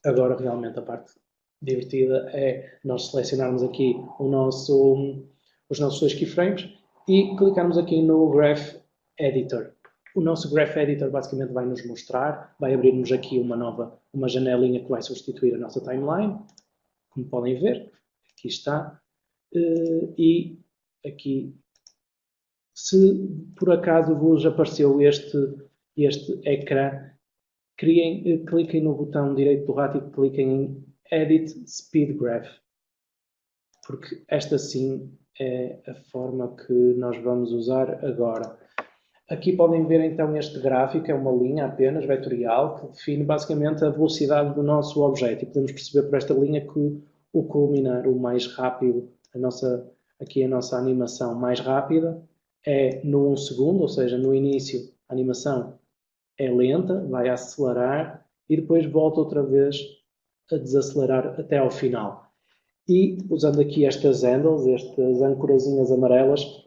agora realmente a parte divertida é nós selecionarmos aqui os nossos 2 keyframes e clicarmos aqui no Graph Editor. O nosso Graph Editor basicamente vai nos mostrar, vai abrir-nos aqui uma janelinha que vai substituir a nossa timeline, como podem ver, aqui está, e aqui, se por acaso vos apareceu este ecrã, cliquem no botão direito do rato e cliquem em Edit Speed Graph, porque esta sim é a forma que nós vamos usar agora. Aqui podem ver então este gráfico, é uma linha apenas vetorial que define basicamente a velocidade do nosso objeto e podemos perceber por esta linha que o culminar, o mais rápido, aqui a nossa animação mais rápida é no 1 segundo, ou seja, no início a animação é lenta, vai acelerar e depois volta outra vez a desacelerar até ao final. E usando aqui estas handles, estas ancorazinhas amarelas,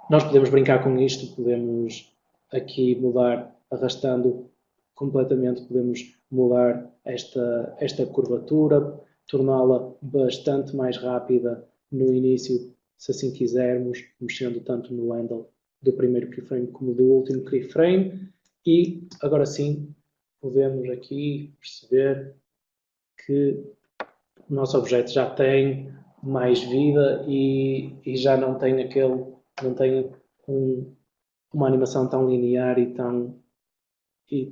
nós podemos brincar com isto, podemos aqui mudar, arrastando completamente, podemos mudar esta curvatura, torná-la bastante mais rápida no início, se assim quisermos, mexendo tanto no handle do primeiro keyframe como do último keyframe. E agora sim, podemos aqui perceber que o nosso objeto já tem mais vida e já não tem uma animação tão linear e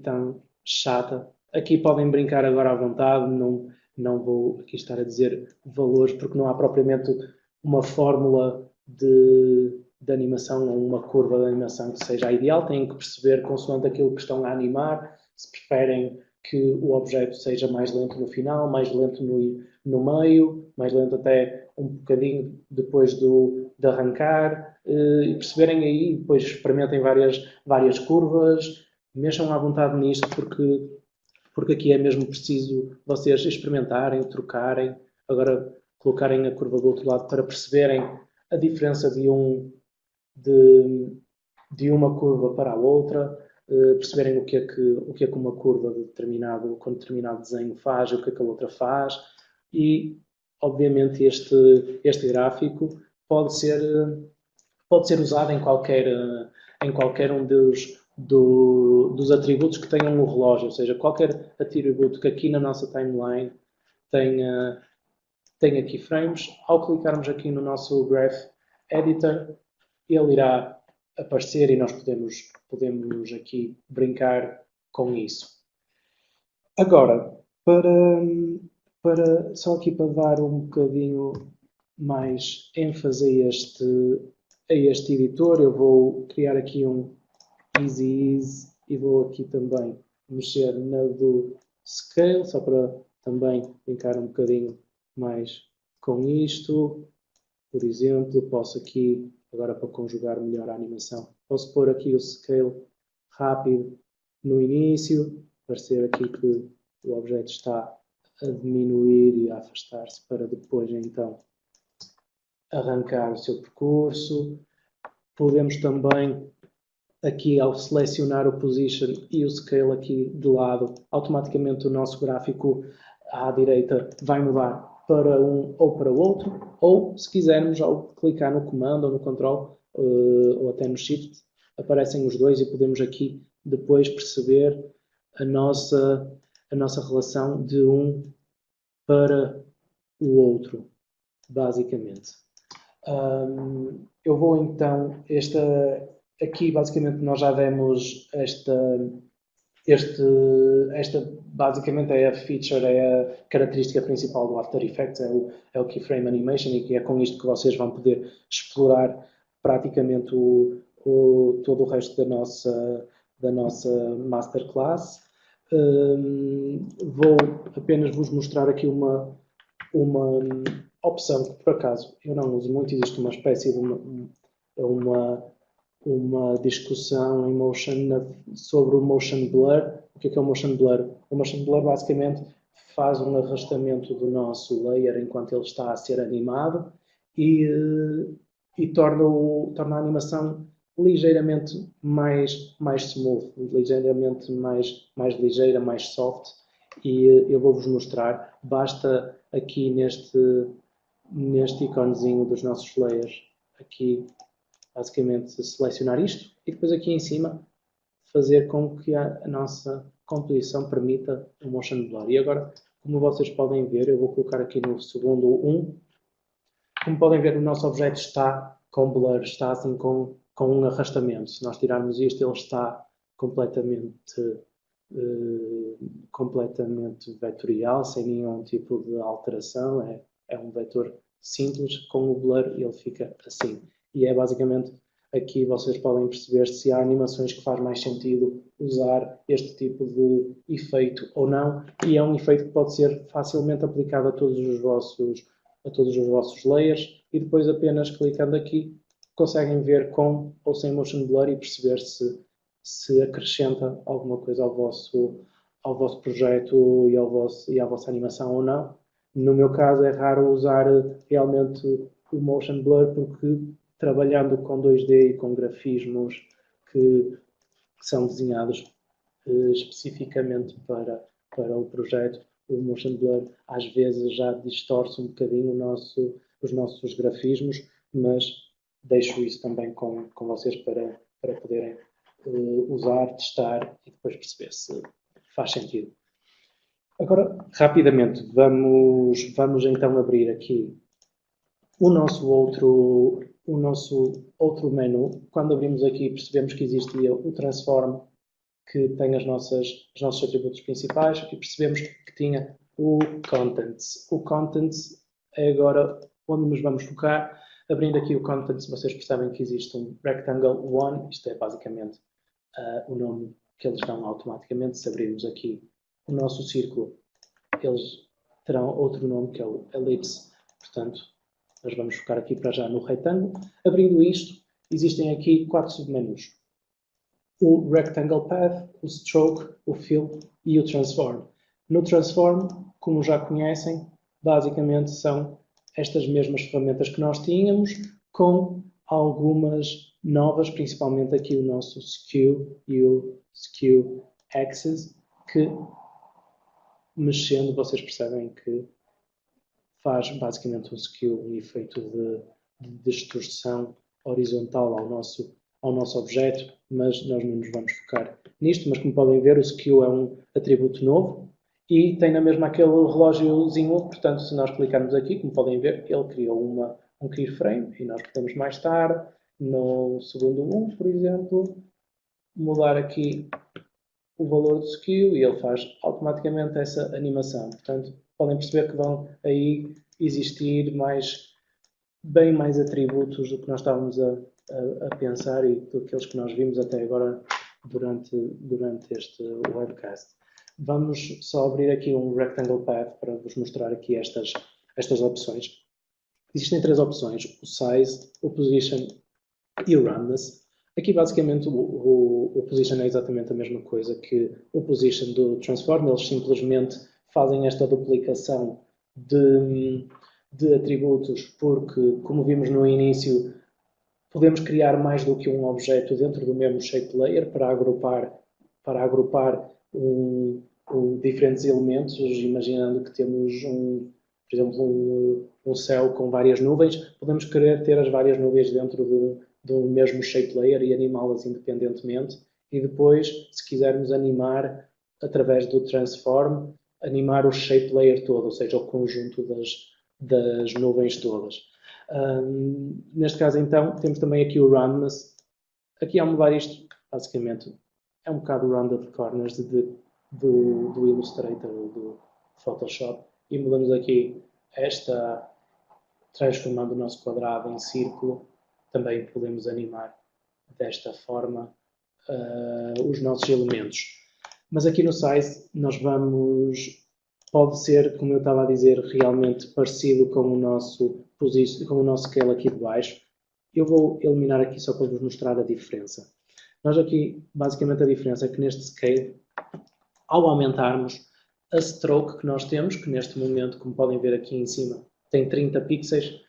tão chata. Aqui podem brincar agora à vontade, não vou aqui estar a dizer valores porque não há propriamente uma fórmula de animação ou uma curva de animação que seja ideal. Têm que perceber consoante aquilo que estão a animar, se preferem que o objeto seja mais lento no final, mais lento no meio, mais lento até um bocadinho depois de arrancar, e perceberem aí, depois experimentem várias curvas, mexam à vontade nisto, porque aqui é mesmo preciso vocês experimentarem, trocarem, agora colocarem a curva do outro lado para perceberem a diferença de uma curva para a outra, perceberem o que é que uma curva com determinado desenho faz, o que é que a outra faz, e obviamente este gráfico pode ser usado em em qualquer um dos atributos que tenham o relógio, ou seja, qualquer atributo que aqui na nossa timeline tenha keyframes, ao clicarmos aqui no nosso Graph Editor, ele irá aparecer e nós podemos aqui brincar com isso. Agora, só aqui para dar um bocadinho mais ênfase a este editor, eu vou criar aqui um Easy Ease e vou aqui também mexer na do Scale, só para também brincar um bocadinho mais com isto. Por exemplo, posso aqui, agora para conjugar melhor a animação, posso pôr aqui o Scale rápido no início, parecer aqui que o objeto está a diminuir e a afastar-se para depois então arrancar o seu percurso. Podemos também aqui, ao selecionar o Position e o Scale aqui de lado, automaticamente o nosso gráfico à direita vai mudar para um ou para o outro, ou se quisermos, ao clicar no comando ou no control, ou até no shift, aparecem os dois e podemos aqui depois perceber a nossa relação de um para o outro, basicamente. Eu vou então, aqui basicamente nós já demos esta basicamente é a feature, é a característica principal do After Effects, é o Keyframe Animation, e que é com isto que vocês vão poder explorar praticamente todo o resto da nossa Masterclass. Vou apenas vos mostrar aqui uma opção que, por acaso, eu não uso muito. Existe uma espécie de uma discussão em Motion sobre o Motion Blur. O que é o Motion Blur? O Motion Blur basicamente faz um arrastamento do nosso layer enquanto ele está a ser animado e torna a animação ligeiramente mais smooth, ligeiramente mais ligeira, mais soft. E eu vou-vos mostrar. Basta aqui neste iconezinho dos nossos layers, aqui basicamente selecionar isto e depois aqui em cima fazer com que a nossa composição permita o Motion Blur. E agora, como vocês podem ver, eu vou colocar aqui no segundo 1. Como podem ver, o nosso objeto está com blur, está assim com um arrastamento. Se nós tirarmos isto, ele está completamente vetorial, sem nenhum tipo de alteração. É um vetor simples. Com o blur ele fica assim. E é basicamente aqui vocês podem perceber se há animações que faz mais sentido usar este tipo de efeito ou não. E é um efeito que pode ser facilmente aplicado a todos os vossos layers, e depois apenas clicando aqui conseguem ver com ou sem Motion Blur e perceber se acrescenta alguma coisa ao vosso projeto e à vossa animação ou não. No meu caso é raro usar realmente o Motion Blur, porque trabalhando com 2D e com grafismos que são desenhados especificamente para o projeto, o Motion Blur às vezes já distorce um bocadinho os nossos grafismos, mas deixo isso também com vocês para poderem usar, testar e depois perceber se faz sentido. Agora, rapidamente, vamos então abrir aqui o nosso outro menu. Quando abrimos aqui, percebemos que existia o Transform, que tem os nossos atributos principais, e percebemos que tinha o Contents. O Contents é agora onde nos vamos focar. Abrindo aqui o Contents, vocês percebem que existe um Rectangle 1, isto é basicamente o nome que eles dão automaticamente. Se abrirmos aqui o nosso círculo, eles terão outro nome, que é o Ellipse. Portanto, nós vamos focar aqui para já no retângulo. Abrindo isto, existem aqui 4 submenus: o Rectangle Path, o Stroke, o Fill e o Transform. No Transform, como já conhecem, basicamente são estas mesmas ferramentas que nós tínhamos, com algumas novas, principalmente aqui o nosso Skew e o Skew Axis, que mexendo vocês percebem que faz basicamente um skew, um efeito de distorção horizontal ao ao nosso objeto, mas nós não nos vamos focar nisto. Mas como podem ver, o skill é um atributo novo e tem na mesma aquele relógiozinho, portanto, se nós clicarmos aqui, como podem ver, ele criou um keyframe e nós podemos mais tarde, no segundo 1, por exemplo, mudar aqui o valor do skill e ele faz automaticamente essa animação. Portanto, podem perceber que vão aí existir bem mais atributos do que nós estávamos a pensar e daqueles que nós vimos até agora durante este webcast. Vamos só abrir aqui um Rectangle Path para vos mostrar aqui estas opções. Existem 3 opções, o Size, o Position e o Roundness. Aqui basicamente o Position é exatamente a mesma coisa que o Position do Transform, eles simplesmente fazem esta duplicação de atributos porque, como vimos no início, podemos criar mais do que um objeto dentro do mesmo shape layer para agrupar diferentes elementos, imaginando que temos, por exemplo, um céu com várias nuvens, podemos querer ter as várias nuvens dentro do mesmo shape layer e animá-las independentemente e depois, se quisermos animar através do transform, animar o shape layer todo, ou seja, o conjunto das nuvens todas. Neste caso, então, temos também aqui o Roundness. Aqui, ao mudar isto, basicamente, é um bocado rounded corners do Illustrator ou do Photoshop. E mudamos aqui transformando o nosso quadrado em círculo. Também podemos animar desta forma os nossos elementos. Mas aqui no Size, pode ser, como eu estava a dizer, realmente parecido com o nosso scale aqui de baixo. Eu vou eliminar aqui só para vos mostrar a diferença. Nós aqui, basicamente a diferença é que neste scale, ao aumentarmos a stroke que nós temos, que neste momento, como podem ver aqui em cima, tem 30 pixels,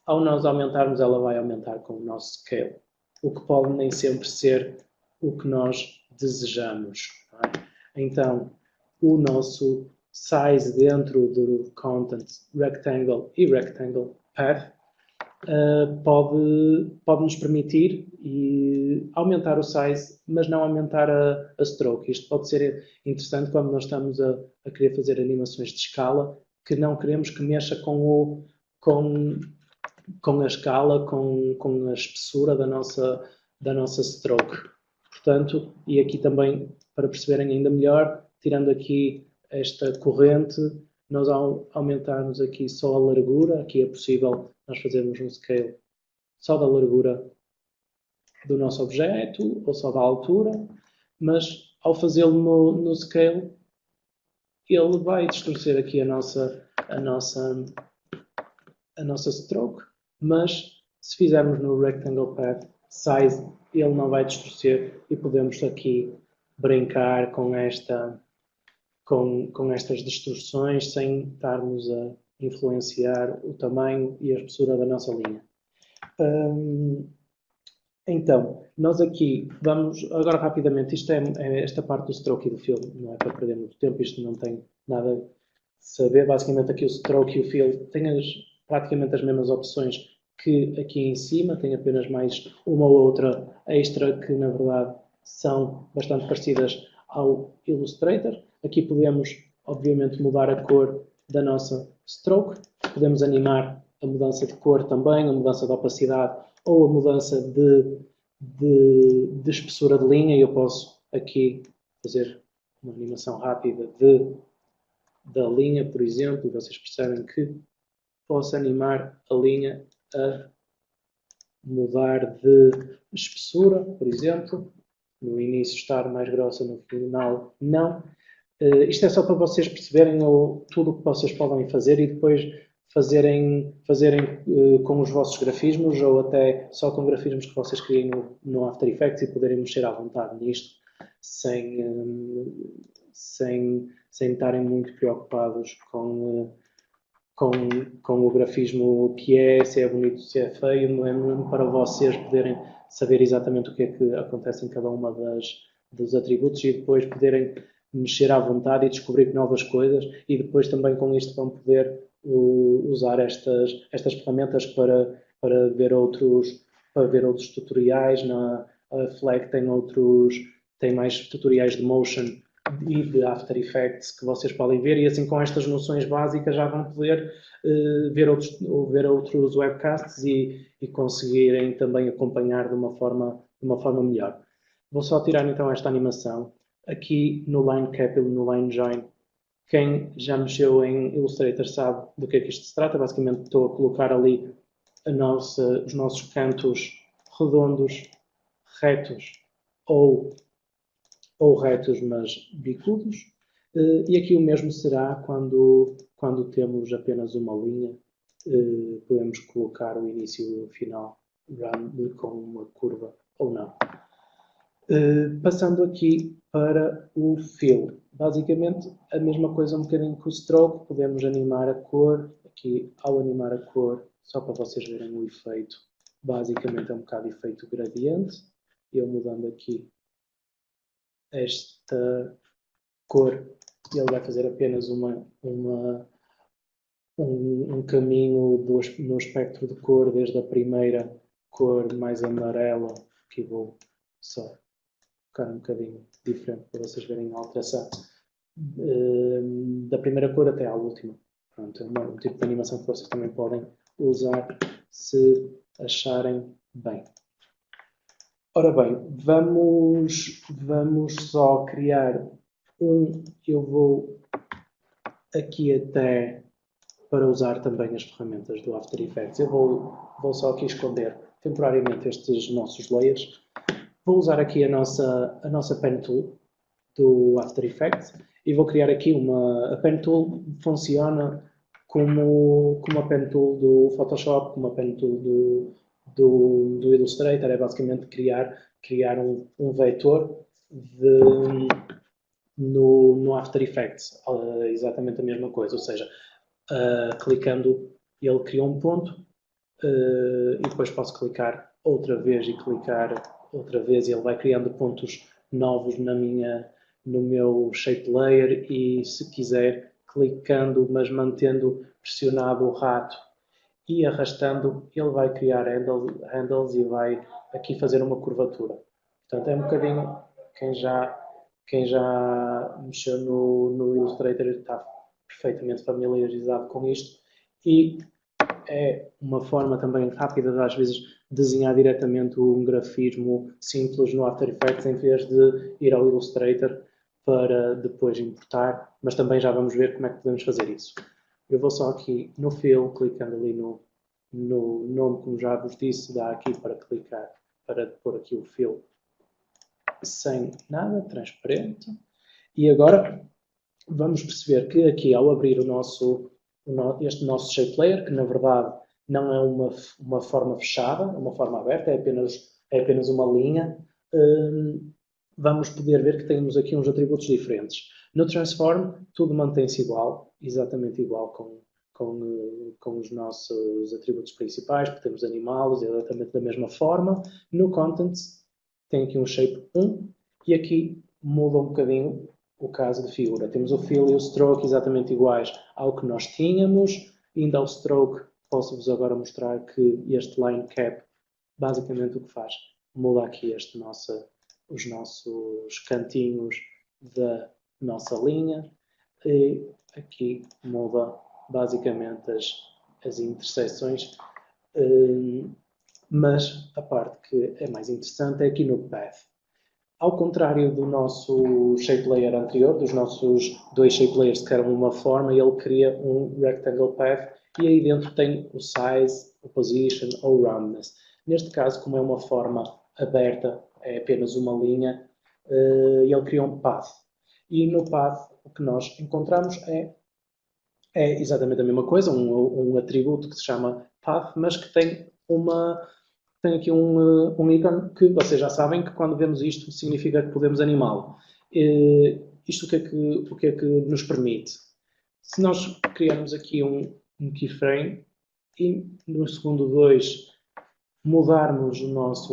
ao nós aumentarmos, ela vai aumentar com o nosso scale, o que pode nem sempre ser o que nós desejamos. Não é? Então, o nosso size dentro do content rectangle e rectangle path pode nos permitir aumentar o size, mas não aumentar a stroke. Isto pode ser interessante quando nós estamos a querer fazer animações de escala, que não queremos que mexa com a escala, com a espessura da nossa stroke. Portanto, e aqui também, para perceberem ainda melhor, tirando aqui esta corrente, nós ao aumentarmos aqui só a largura, aqui é possível nós fazermos um scale só da largura do nosso objeto ou só da altura, mas ao fazê-lo no scale, ele vai distorcer aqui a nossa stroke, mas se fizermos no Rectangle Path Size, ele não vai distorcer e podemos aqui brincar com estas distorções sem estarmos a influenciar o tamanho e a espessura da nossa linha. Então, nós aqui vamos, agora rapidamente, isto é esta parte do stroke e do fill, não é para perder muito tempo, isto não tem nada a saber, basicamente aqui o stroke e o fill têm praticamente as mesmas opções que aqui em cima, tem apenas mais uma ou outra extra que na verdade são bastante parecidas ao Illustrator. Aqui podemos, obviamente, mudar a cor da nossa stroke, podemos animar a mudança de cor também, a mudança de opacidade ou a mudança de espessura de linha. Eu posso aqui fazer uma animação rápida da linha, por exemplo, e vocês percebem que posso animar a linha a mudar de espessura, por exemplo, no início estar mais grossa, no final não. Isto é só para vocês perceberem tudo o que vocês podem fazer e depois fazerem com os vossos grafismos ou até só com grafismos que vocês criem no After Effects e poderem mexer à vontade nisto sem estarem muito preocupados com o grafismo que é, se é bonito, se é feio, não é mesmo para vocês poderem saber exatamente o que é que acontece em cada uma dos atributos e depois poderem mexer à vontade e descobrir novas coisas e depois também com isto vão poder usar estas ferramentas para ver outros para ver outros tutoriais. A Flag tem mais tutoriais de Motion e de After Effects que vocês podem ver, e assim com estas noções básicas já vão poder ver outros webcasts e conseguirem também acompanhar de uma forma melhor. Vou só tirar então esta animação. Aqui no Line Cap e no Line Join, quem já mexeu em Illustrator sabe do que é que isto se trata. Basicamente estou a colocar ali os nossos cantos redondos, retos ou retos, mas bicudos. E aqui o mesmo será quando temos apenas uma linha. Podemos colocar o início e o final com uma curva ou não. Passando aqui para o fill. Basicamente, a mesma coisa um bocadinho que o stroke. Podemos animar a cor. Aqui, ao animar a cor, só para vocês verem o efeito, basicamente é um bocado efeito gradiente. Eu mudando aqui esta cor, ele vai fazer apenas um caminho no espectro de cor, desde a primeira cor mais amarela, que vou só ficar um bocadinho diferente para vocês verem a alteração, da primeira cor até à última. Pronto, é um tipo de animação que vocês também podem usar se acharem bem. Ora bem, vamos só criar eu vou aqui até para usar também as ferramentas do After Effects. Eu vou só aqui esconder temporariamente estes nossos layers. Vou usar aqui a nossa Pen Tool do After Effects e vou criar aqui a Pen Tool. Funciona como a Pen Tool do Photoshop, como a Pen Tool do Illustrator. É basicamente criar um vetor no After Effects. Exatamente a mesma coisa, ou seja, clicando, ele cria um ponto e depois posso clicar outra vez e clicar outra vez e ele vai criando pontos novos no meu shape layer, e se quiser, clicando, mas mantendo pressionado o rato e arrastando, ele vai criar handles e vai aqui fazer uma curvatura. Portanto, é um bocadinho, quem já mexeu no Illustrator está perfeitamente familiarizado com isto, e é uma forma também rápida de, às vezes, desenhar diretamente um grafismo simples no After Effects em vez de ir ao Illustrator para depois importar, mas também já vamos ver como é que podemos fazer isso. Eu vou só aqui no Fill, clicando ali no nome, como já vos disse, dá aqui para clicar, para pôr aqui o Fill sem nada, transparente. E agora vamos perceber que aqui, ao abrir este nosso shape layer, que na verdade não é uma forma fechada, é uma forma aberta, é apenas uma linha, vamos poder ver que temos aqui uns atributos diferentes. No Transform, tudo mantém-se igual, exatamente igual com os nossos atributos principais, podemos animá-los exatamente da mesma forma. No Contents, tem aqui um Shape 1, e aqui muda um bocadinho o caso de figura. Temos o Fill e o Stroke exatamente iguais ao que nós tínhamos. Ainda ao Stroke, posso-vos agora mostrar que este Line Cap, basicamente o que faz, muda aqui os nossos cantinhos da nossa linha, e aqui muda basicamente as intersecções, mas a parte que é mais interessante é aqui no Path. Ao contrário do nosso shape layer anterior, dos nossos dois shape layers que eram uma forma, ele cria um rectangle path, e aí dentro tem o size, o position ou roundness. Neste caso, como é uma forma aberta, é apenas uma linha, ele cria um path. E no path o que nós encontramos é exatamente a mesma coisa, um atributo que se chama path, mas que tem aqui um ícone que vocês já sabem que quando vemos isto significa que podemos animá-lo. Isto o que é que nos permite? Se nós criarmos aqui um keyframe e no segundo 2 mudarmos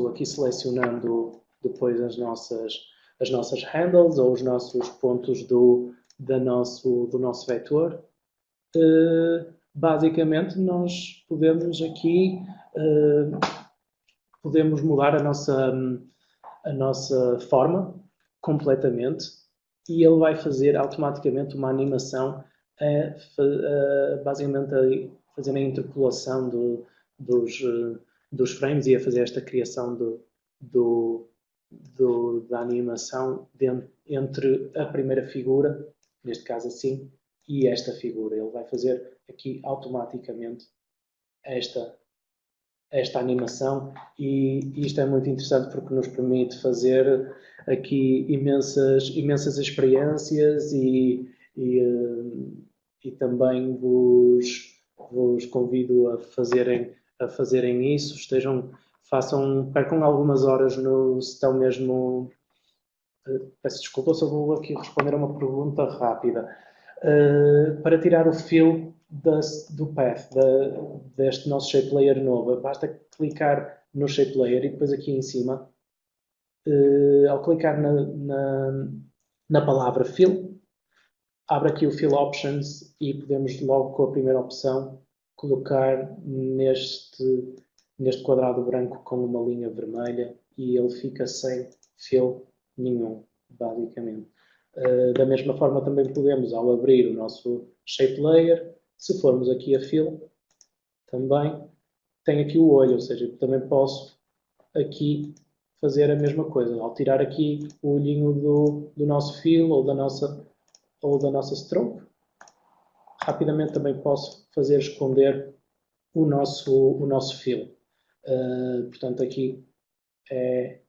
aqui selecionando depois as nossas handles ou os nossos pontos do nosso vetor, basicamente nós podemos aqui podemos mudar a nossa forma completamente e ele vai fazer automaticamente uma animação basicamente a fazer a interpolação dos frames e a fazer esta criação da animação entre a primeira figura, neste caso assim, e esta figura. Ele vai fazer aqui automaticamente esta animação e isto é muito interessante porque nos permite fazer aqui imensas experiências e também vos convido a fazerem isso, percam algumas horas se estão mesmo. Peço desculpa, só vou aqui responder a uma pergunta rápida. Para tirar o fio do path, deste nosso shape layer novo, basta clicar no shape layer e depois aqui em cima, ao clicar na palavra fill, abre aqui o fill options e podemos logo com a primeira opção colocar neste quadrado branco com uma linha vermelha e ele fica sem fill nenhum, basicamente. Da mesma forma também podemos, ao abrir o nosso shape layer, se formos aqui a fill, também tem aqui o olho, ou seja, também posso aqui fazer a mesma coisa. Ao tirar aqui o olhinho do nosso fill ou da nossa stroke, rapidamente também posso fazer esconder o nosso fill. Portanto, aqui é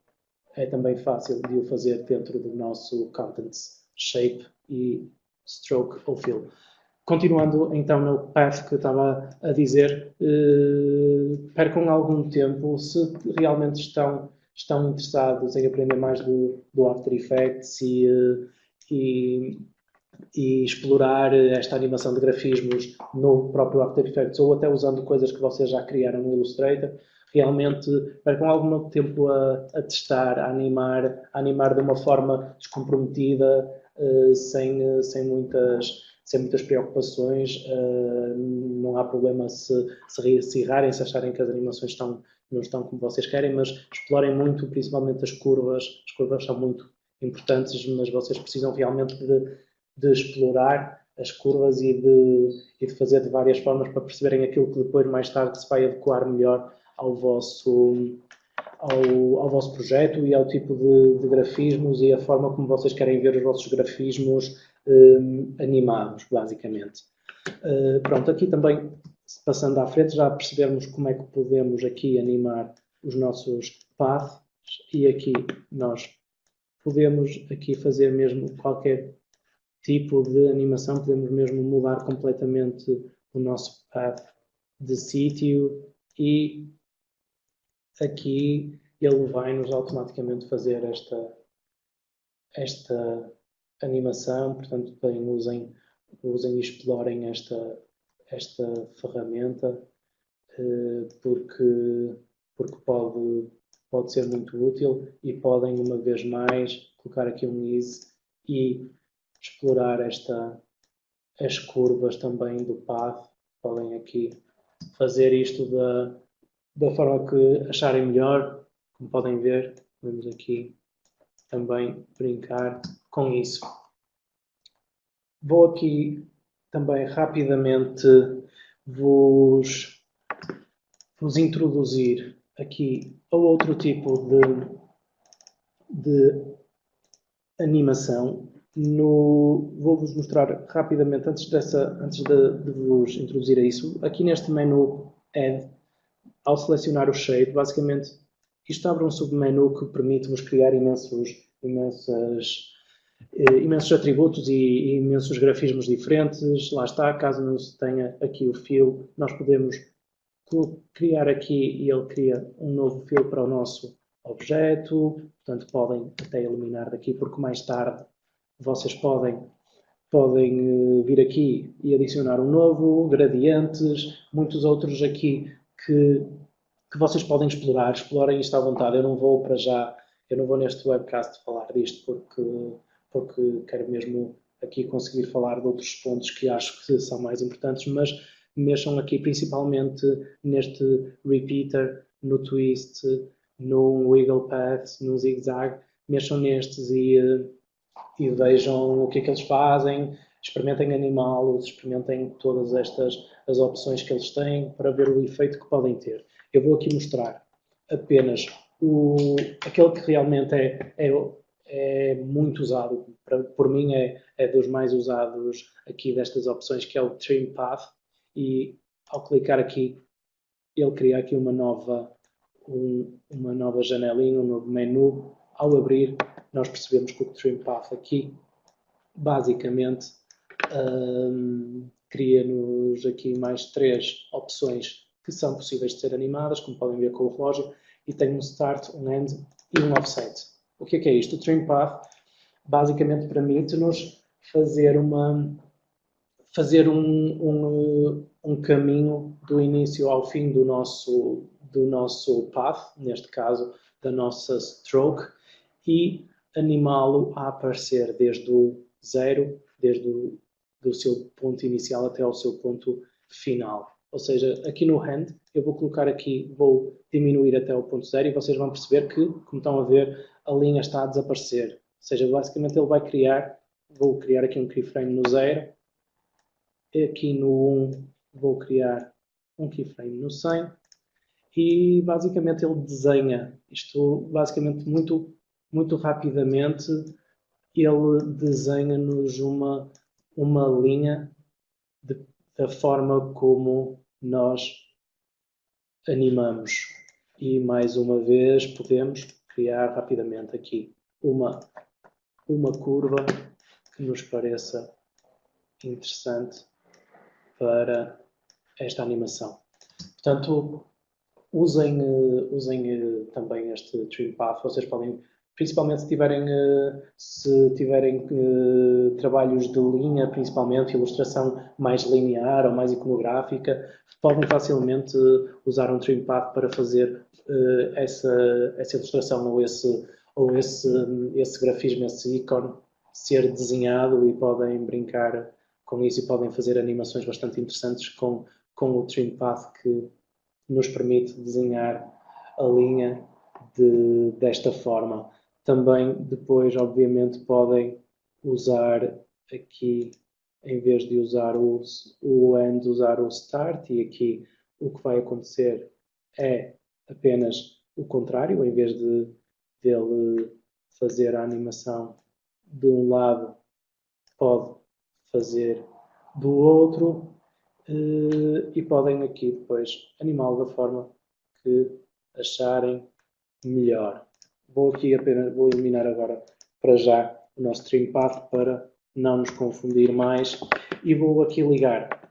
também fácil de o fazer dentro do nosso Contents, Shape e Stroke ou Fill. Continuando então no path que eu estava a dizer, percam algum tempo se realmente estão interessados em aprender mais do After Effects e explorar esta animação de grafismos no próprio After Effects ou até usando coisas que vocês já criaram no Illustrator. Realmente percam algum tempo a testar, a animar de uma forma descomprometida, sem muitas preocupações. Não há problema se errarem, se acharem que as animações não estão como vocês querem, mas explorem muito, principalmente as curvas. As curvas são muito importantes, mas vocês precisam realmente de explorar as curvas e de fazer de várias formas para perceberem aquilo que depois, mais tarde, se vai adequar melhor ao vosso projeto e ao tipo de grafismos e a forma como vocês querem ver os vossos grafismos animados, basicamente. Pronto, aqui também, passando à frente, já percebemos como é que podemos aqui animar os nossos paths e aqui nós podemos aqui fazer mesmo qualquer tipo de animação, podemos mesmo mudar completamente o nosso path de sítio e aqui ele vai-nos automaticamente fazer esta animação, portanto bem, usem e explorem esta ferramenta porque pode ser muito útil e podem uma vez mais colocar aqui um ease e explorar as curvas também do path, podem aqui fazer isto da forma que acharem melhor, como podem ver, vamos aqui também brincar com isso. Vou aqui também rapidamente vos introduzir aqui a outro tipo de animação. Vou-vos mostrar rapidamente, antes de vos introduzir a isso, aqui neste menu Add, ao selecionar o shape, basicamente isto abre um submenu que permite-vos criar imensos atributos e imensos grafismos diferentes. Lá está, caso não se tenha aqui o fill, nós podemos criar aqui e ele cria um novo fill para o nosso objeto. Portanto, podem até eliminar daqui, porque mais tarde vocês podem vir aqui e adicionar um novo, gradientes, muitos outros aqui que vocês podem explorar. Explorem isto à vontade. Eu não vou neste webcast falar disto porque quero mesmo aqui conseguir falar de outros pontos que acho que são mais importantes, mas mexam aqui principalmente neste repeater, no twist, num wiggle path, num zig-zag, mexam nestes e vejam o que é que eles fazem, experimentem animá-los, experimentem todas as opções que eles têm para ver o efeito que podem ter. Eu vou aqui mostrar apenas aquele que realmente é muito usado, por mim é dos mais usados aqui destas opções, que é o Trim Path, e ao clicar aqui, ele cria aqui uma nova janelinha, um novo menu. Ao abrir, nós percebemos que o Trim Path aqui, basicamente, cria-nos aqui mais 3 opções que são possíveis de ser animadas, como podem ver com o relógio, e tem um Start, um End e um Offset. O que é isto? O Trim Path basicamente permite-nos fazer um caminho do início ao fim do nosso path, neste caso da nossa stroke, e animá-lo a aparecer desde o zero, desde do seu ponto inicial até ao seu ponto final. Ou seja, aqui no hand, eu vou colocar aqui, vou diminuir até o ponto zero e vocês vão perceber que, como estão a ver, a linha está a desaparecer. Ou seja, basicamente ele vai vou criar aqui um keyframe no 0, aqui no 1 vou criar um keyframe no 100 e basicamente ele desenha isto basicamente muito rapidamente. Ele desenha-nos uma linha da forma como nós animamos. E mais uma vez podemos criar rapidamente aqui uma curva que nos pareça interessante para esta animação. Portanto, usem também este Trim Path. Vocês podem, principalmente se tiverem trabalhos de linha, principalmente ilustração mais linear ou mais iconográfica, podem facilmente usar um Trim Path para fazer essa ilustração ou esse grafismo, esse ícone ser desenhado, e podem brincar com isso e podem fazer animações bastante interessantes com o Trim Path, que nos permite desenhar a linha desta forma. Também depois, obviamente, podem usar aqui, em vez de usar o end, usar o start, e aqui o que vai acontecer é apenas o contrário. Em vez dele fazer a animação de um lado, pode fazer do outro, e podem aqui depois animá-lo da forma que acharem melhor. Vou eliminar agora para já o nosso Trim Path para não nos confundir mais, e vou aqui ligar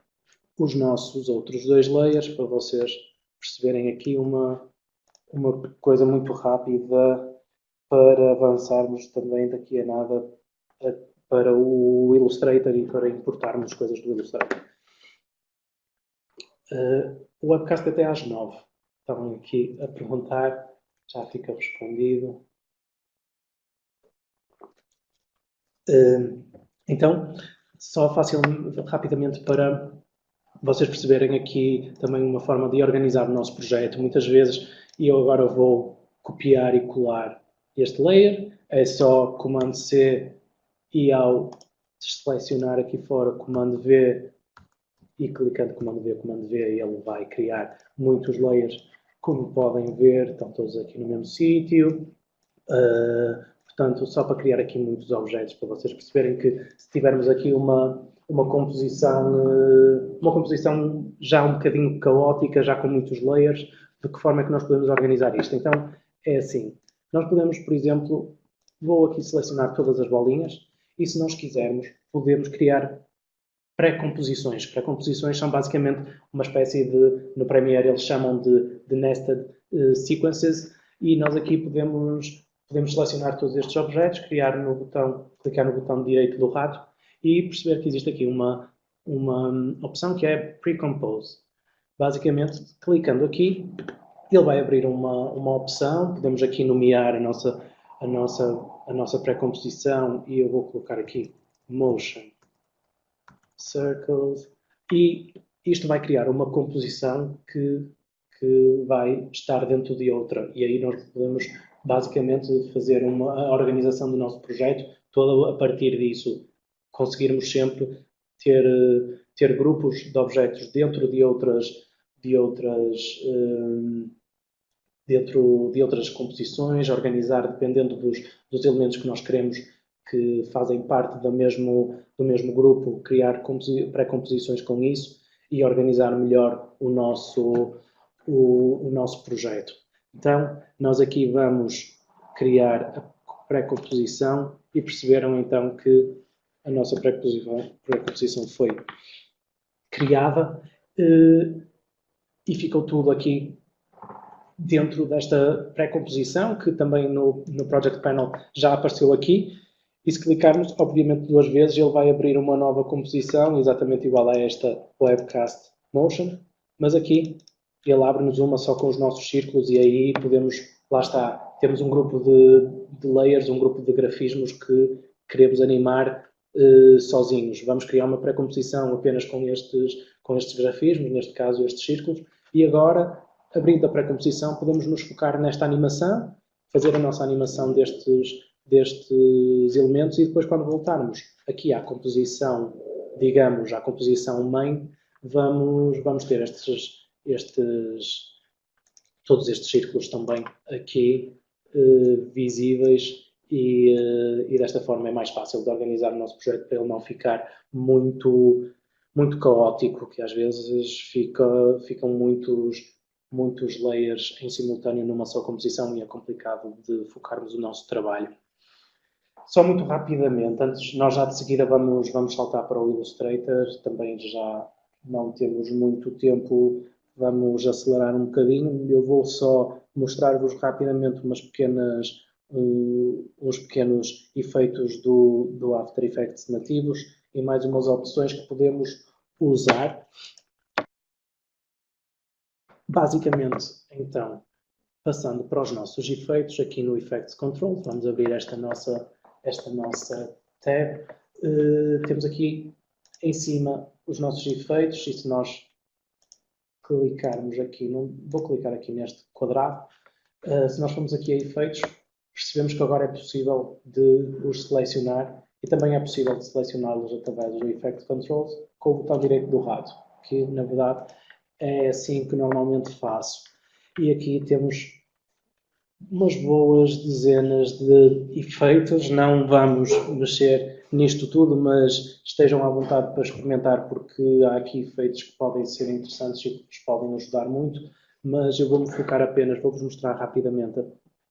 os nossos outros 2 layers para vocês perceberem aqui uma coisa muito rápida para avançarmos também daqui a nada para o Illustrator e para importarmos coisas do Illustrator. O webcast até às 9. Estavam aqui a perguntar, já fica respondido. Então, só rapidamente para vocês perceberem aqui também uma forma de organizar o nosso projeto. Muitas vezes eu agora vou copiar e colar este layer, é só comando C, e ao selecionar aqui fora comando V e clicando comando V, ele vai criar muitos layers, como podem ver, estão todos aqui no mesmo sítio. Portanto, só para criar aqui muitos objetos, para vocês perceberem que se tivermos aqui uma composição já um bocadinho caótica, já com muitos layers, de que forma é que nós podemos organizar isto? Então, é assim, nós podemos, por exemplo, vou aqui selecionar todas as bolinhas, e se nós quisermos, podemos criar pré-composições. Pré-composições são basicamente uma espécie de, no Premiere eles chamam de nested sequences, e nós aqui podemos selecionar todos estes objetos, clicar no botão direito do rato e perceber que existe aqui uma opção que é Pre-Compose. Basicamente, clicando aqui, ele vai abrir uma opção. Podemos aqui nomear a nossa pré-composição, e eu vou colocar aqui Motion Circles, e isto vai criar uma composição que que vai estar dentro de outra. E aí nós podemos basicamente fazer uma organização do nosso projeto toda a partir disso. Conseguirmos sempre ter grupos de objetos dentro de outras composições, organizar dependendo dos elementos que nós queremos que fazem parte do mesmo grupo, criar pré-composições com isso e organizar melhor o nosso projeto. Então, nós aqui vamos criar a pré-composição e perceberam então que a nossa pré-composição foi criada e ficou tudo aqui dentro desta pré-composição, que também no Project Panel já apareceu aqui. E se clicarmos, obviamente, 2 vezes, ele vai abrir uma nova composição, exatamente igual a esta Webcast Motion, mas aqui ele abre-nos uma só com os nossos círculos e aí podemos, lá está, temos um grupo de layers, um grupo de grafismos que queremos animar sozinhos. Vamos criar uma pré-composição apenas com estes grafismos, neste caso estes círculos, e agora, abrindo a pré-composição, podemos nos focar nesta animação, fazer a nossa animação destes elementos e depois quando voltarmos aqui à composição, digamos, à composição main, vamos ter todos estes círculos também aqui visíveis e desta forma é mais fácil de organizar o nosso projeto para ele não ficar muito caótico, que às vezes ficam muitos layers em simultâneo numa só composição e é complicado de focarmos o nosso trabalho. Só muito rapidamente, antes nós já de seguida vamos saltar para o Illustrator, também já não temos muito tempo, vamos acelerar um bocadinho. Eu vou só mostrar-vos rapidamente uns pequenos efeitos do After Effects nativos e mais umas opções que podemos usar. Basicamente, então, passando para os nossos efeitos, aqui no Effects Control, vamos abrir esta nossa tab. Temos aqui em cima os nossos efeitos e se nós clicarmos aqui, vou clicar aqui neste quadrado, se nós formos aqui a efeitos, percebemos que agora é possível de os selecionar e também é possível de selecioná-los através do Effect Controls com o botão direito do rato, que na verdade é assim que normalmente faço. E aqui temos umas boas dezenas de efeitos, não vamos mexer nisto tudo, mas estejam à vontade para experimentar porque há aqui efeitos que podem ser interessantes e que vos podem ajudar muito, mas eu vou-me focar vou-vos mostrar rapidamente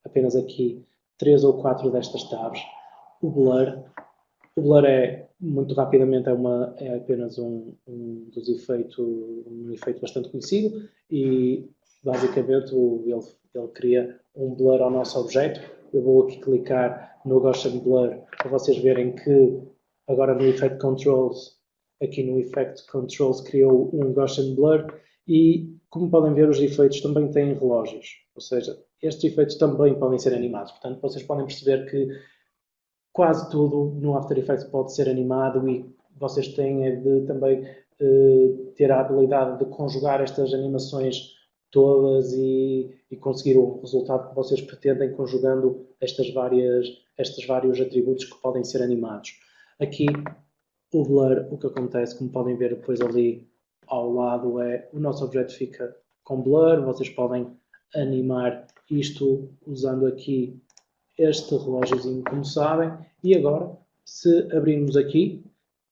apenas aqui 3 ou 4 destas tabs. O Blur é, muito rapidamente, é apenas um efeito bastante conhecido e basicamente ele cria um blur ao nosso objeto. Eu vou aqui clicar no Gaussian Blur para vocês verem que agora no Effect Controls, aqui no Effect Controls criou um Gaussian Blur e como podem ver os efeitos também têm relógios, ou seja, estes efeitos também podem ser animados, portanto vocês podem perceber que quase tudo no After Effects pode ser animado e vocês têm de também ter a habilidade de conjugar estas animações todas e conseguir o resultado que vocês pretendem conjugando estes vários atributos que podem ser animados. Aqui o blur, o que acontece, como podem ver depois ali ao lado, é o nosso objeto fica com blur, vocês podem animar isto usando aqui este relógiozinho, como sabem, e agora, se abrirmos aqui,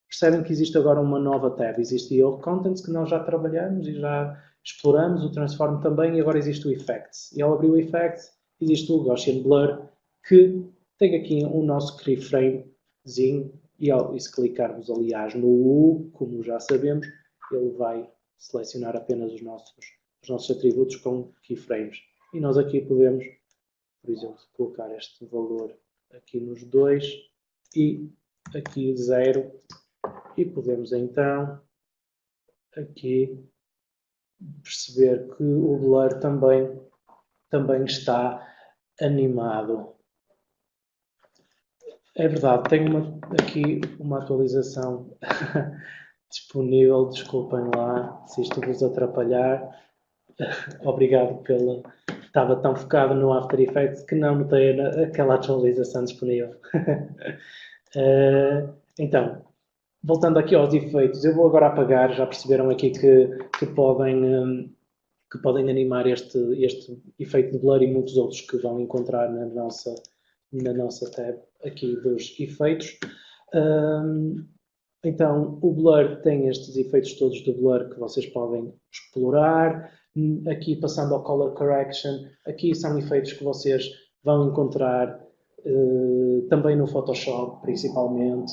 percebem que existe agora uma nova tab. Existe o Contents, que nós já trabalhamos e já exploramos, o Transform também, e agora existe o Effects. E ao abrir o Effects, existe o Gaussian Blur, que tem aqui o nosso keyframezinho, e se clicarmos, aliás, no U, como já sabemos, ele vai selecionar apenas os nossos atributos com keyframes. E nós aqui podemos, por exemplo, colocar este valor aqui nos 2 e aqui 0 e podemos então aqui perceber que o blur também está animado. É verdade, tenho aqui uma atualização disponível, desculpem lá se isto vos atrapalhar. Obrigado pela... Estava tão focado no After Effects que não notei aquela atualização disponível. Então, voltando aqui aos efeitos, eu vou agora apagar, já perceberam aqui que podem animar este efeito de blur e muitos outros que vão encontrar na nossa tab aqui dos efeitos. Então, o blur tem estes efeitos todos do blur que vocês podem explorar. Aqui, passando ao Color Correction, aqui são efeitos que vocês vão encontrar também no Photoshop, principalmente,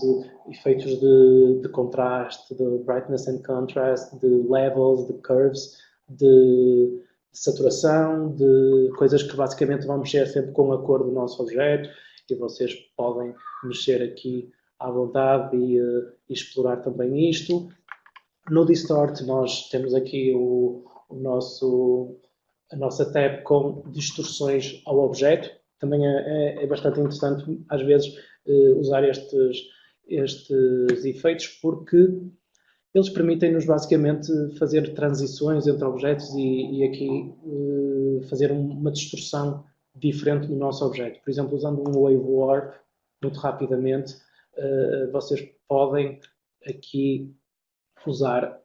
efeitos de contraste, de brightness and contrast, de levels, de curves, de saturação, de coisas que basicamente vão mexer sempre com a cor do nosso objeto e vocês podem mexer aqui à vontade e explorar também isto. No Distort nós temos aqui a nossa tab com distorções ao objeto. Também é bastante interessante, às vezes, usar estes efeitos, porque eles permitem-nos, basicamente, fazer transições entre objetos e aqui fazer uma distorção diferente no nosso objeto. Por exemplo, usando um Wave Warp, muito rapidamente, vocês podem aqui usar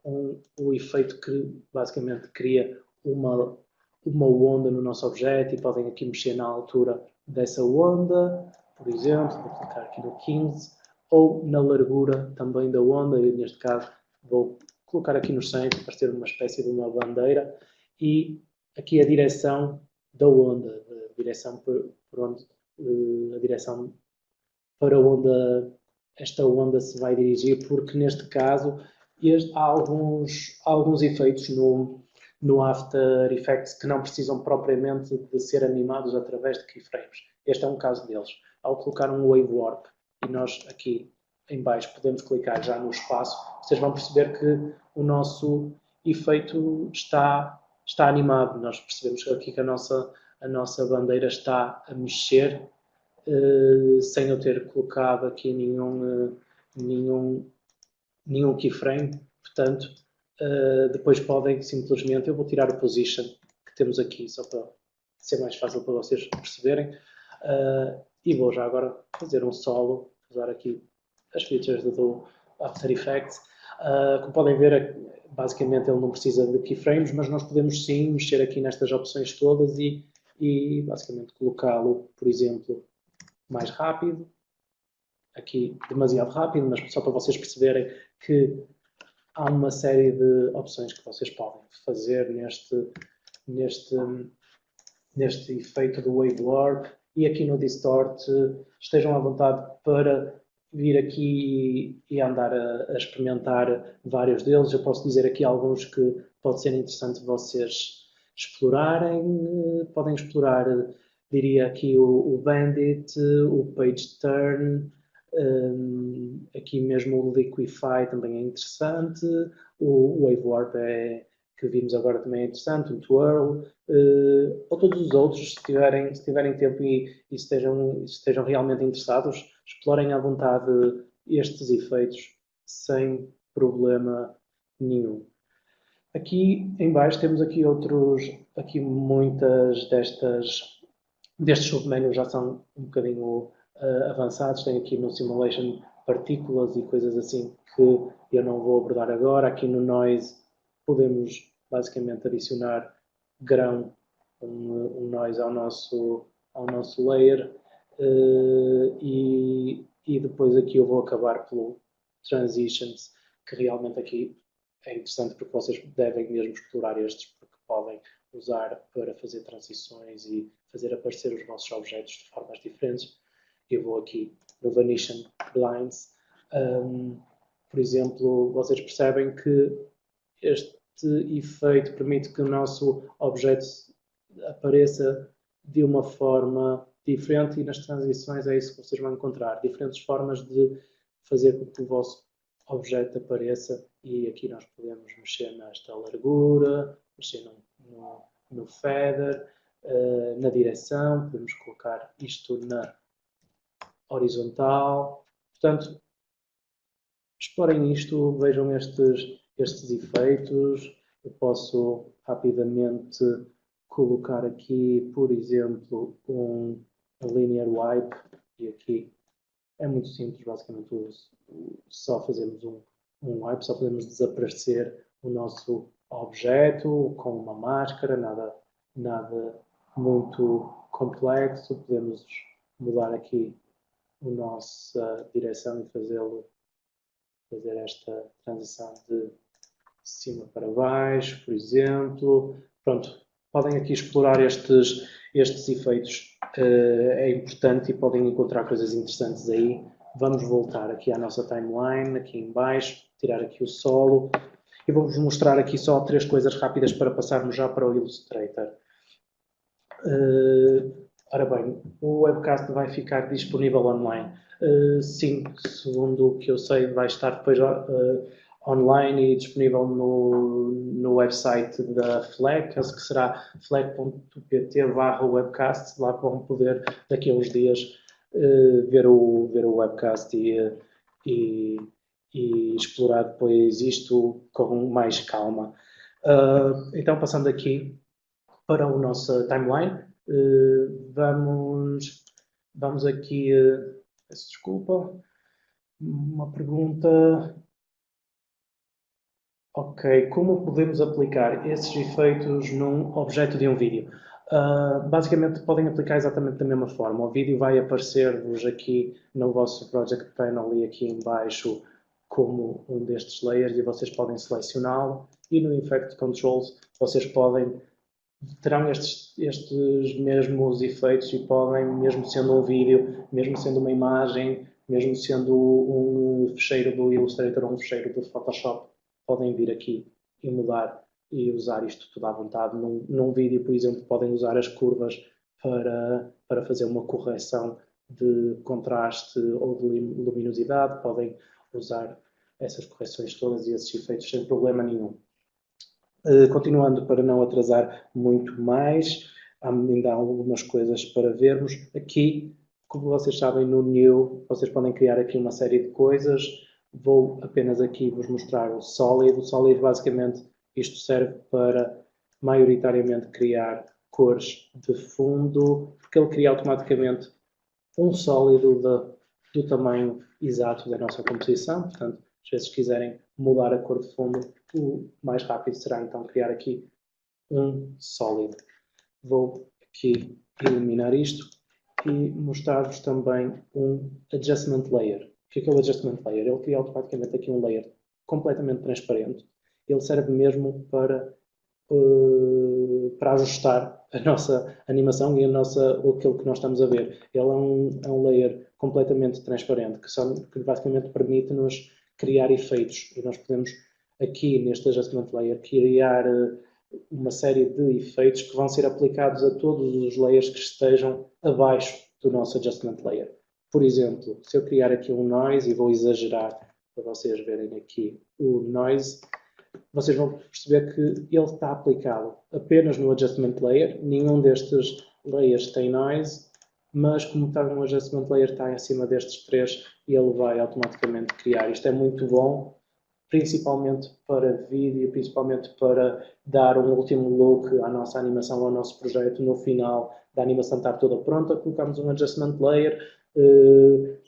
o efeito que, basicamente, cria uma onda no nosso objeto e podem aqui mexer na altura dessa onda, por exemplo, vou clicar aqui no 15, ou na largura também da onda, e neste caso vou colocar aqui no centro para ter uma espécie de uma bandeira, e aqui a direção da onda, a direção por onde, a direção para onde esta onda se vai dirigir, porque neste caso há alguns efeitos no After Effects que não precisam propriamente de ser animados através de keyframes. Este é um caso deles. Ao colocar um Wave Warp e nós aqui em baixo podemos clicar já no espaço, vocês vão perceber que o nosso efeito está animado. Nós percebemos aqui que a nossa bandeira está a mexer sem eu ter colocado aqui nenhum keyframe. Portanto, depois podem simplesmente, eu vou tirar o position que temos aqui, só para ser mais fácil para vocês perceberem, e vou já agora fazer um solo, usar aqui as features do After Effects. Como podem ver, basicamente ele não precisa de keyframes, mas nós podemos sim mexer aqui nestas opções todas e basicamente colocá-lo, por exemplo, mais rápido, aqui demasiado rápido, mas só para vocês perceberem que há uma série de opções que vocês podem fazer neste efeito do Wave Warp, e aqui no Distort estejam à vontade para vir aqui e andar a experimentar vários deles. Eu posso dizer aqui alguns que pode ser interessante vocês explorarem. Podem explorar, diria aqui, o Bandit, o Page Turn, aqui mesmo o Liquify também é interessante, o Wave Warp que vimos agora também é interessante, o Twirl, ou todos os outros, se tiverem tempo e estejam realmente interessados, explorem à vontade estes efeitos sem problema nenhum. Aqui em baixo temos aqui muitas destes submenus já são um bocadinho avançados. Tem aqui no Simulation partículas e coisas assim que eu não vou abordar agora. Aqui no Noise podemos basicamente adicionar grão, um noise ao nosso layer, e depois aqui eu vou acabar pelo Transitions, que realmente aqui é interessante porque vocês devem mesmo explorar estes, porque podem usar para fazer transições e fazer aparecer os vossos objetos de formas diferentes. Eu vou aqui no Vanishing Blinds. Por exemplo, vocês percebem que este efeito permite que o nosso objeto apareça de uma forma diferente, e nas transições é isso que vocês vão encontrar. Diferentes formas de fazer com que o vosso objeto apareça, e aqui nós podemos mexer nesta largura, mexer no feather, na direção, podemos colocar isto na horizontal. Portanto, explorem isto, vejam estes efeitos. Eu posso rapidamente colocar aqui, por exemplo, um linear wipe, e aqui é muito simples, basicamente só fazemos um wipe, só podemos desaparecer o nosso objeto com uma máscara, nada muito complexo. Podemos mudar aqui a nossa direção e fazer esta transição de cima para baixo, por exemplo. Pronto, podem aqui explorar estes efeitos, é importante, e podem encontrar coisas interessantes aí. Vamos voltar aqui à nossa timeline, aqui em baixo, tirar aqui o solo, e vou-vos mostrar aqui só 3 coisas rápidas para passarmos já para o Illustrator. Ora bem, o webcast vai ficar disponível online. Sim, segundo o que eu sei, vai estar depois online e disponível no website da FLEC, que será flec.pt/webcast. Lá vão poder, daqui a uns dias, ver o webcast e explorar depois isto com mais calma. Então, passando aqui para a nossa timeline, vamos aqui, peço desculpa, uma pergunta. Ok, como podemos aplicar esses efeitos num objeto de um vídeo? Basicamente podem aplicar exatamente da mesma forma. O vídeo vai aparecer-vos aqui no vosso Project Panel e aqui em baixo como um destes layers, e vocês podem selecioná-lo, e no Effect Controls vocês terão estes mesmos efeitos, e podem, mesmo sendo um vídeo, mesmo sendo uma imagem, mesmo sendo um fecheiro do Illustrator ou um fecheiro do Photoshop, podem vir aqui e mudar e usar isto tudo à vontade. Num vídeo, por exemplo, podem usar as curvas para fazer uma correção de contraste ou de luminosidade, podem usar essas correções todas e esses efeitos sem problema nenhum. Continuando, para não atrasar muito mais, ainda há algumas coisas para vermos. Aqui, como vocês sabem, no New, vocês podem criar aqui uma série de coisas. Vou apenas aqui vos mostrar o Solid. O Solid, basicamente, isto serve para, maioritariamente, criar cores de fundo, porque ele cria automaticamente um sólido do tamanho exato da nossa composição. Portanto, se vocês quiserem mudar a cor de fundo, o mais rápido será então criar aqui um sólido. Vou aqui eliminar isto e mostrar-vos também um Adjustment Layer. O que é o Adjustment Layer? Ele cria automaticamente aqui um layer completamente transparente. Ele serve mesmo para ajustar a nossa animação e aquilo que nós estamos a ver. Ele é um layer completamente transparente, que basicamente permite-nos criar efeitos. E nós podemos, aqui neste Adjustment Layer, criar uma série de efeitos que vão ser aplicados a todos os layers que estejam abaixo do nosso Adjustment Layer. Por exemplo, se eu criar aqui um Noise, e vou exagerar para vocês verem aqui o Noise, vocês vão perceber que ele está aplicado apenas no Adjustment Layer. Nenhum destes layers tem Noise, mas como está um Adjustment Layer está acima destes 3, ele vai automaticamente criar. Isto é muito bom, principalmente para vídeo, principalmente para dar um último look à nossa animação, ao nosso projeto. No final da animação estar toda pronta, colocamos um Adjustment Layer,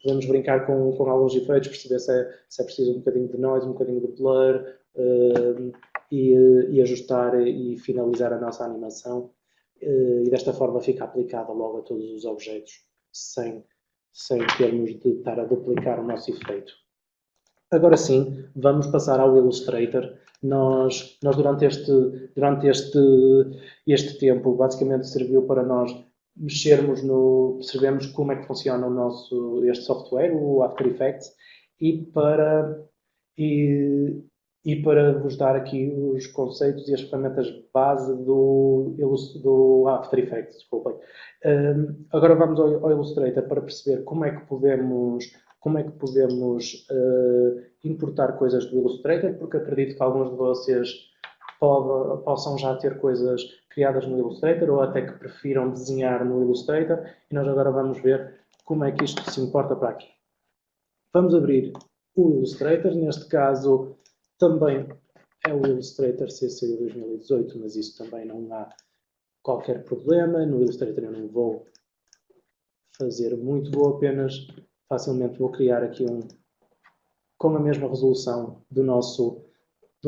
vamos brincar com alguns efeitos, perceber se é preciso um bocadinho de noise, um bocadinho de blur, e ajustar e finalizar a nossa animação, e desta forma fica aplicada logo a todos os objetos, sem termos de estar a duplicar o nosso efeito. Agora sim, vamos passar ao Illustrator. Nós durante este tempo, basicamente serviu para nós percebermos como é que funciona este software, o After Effects, e para vos dar aqui os conceitos e as ferramentas base do After Effects. Desculpem. Agora vamos ao Illustrator para perceber como é que podemos importar coisas do Illustrator, porque acredito que alguns de vocês possam já ter coisas criadas no Illustrator, ou até que prefiram desenhar no Illustrator, e nós agora vamos ver como é que isto se importa para aqui. Vamos abrir o Illustrator. Neste caso também é o Illustrator CC 2018, mas isso também não há qualquer problema. No Illustrator eu não vou fazer muito, vou apenas facilmente vou criar aqui com a mesma resolução do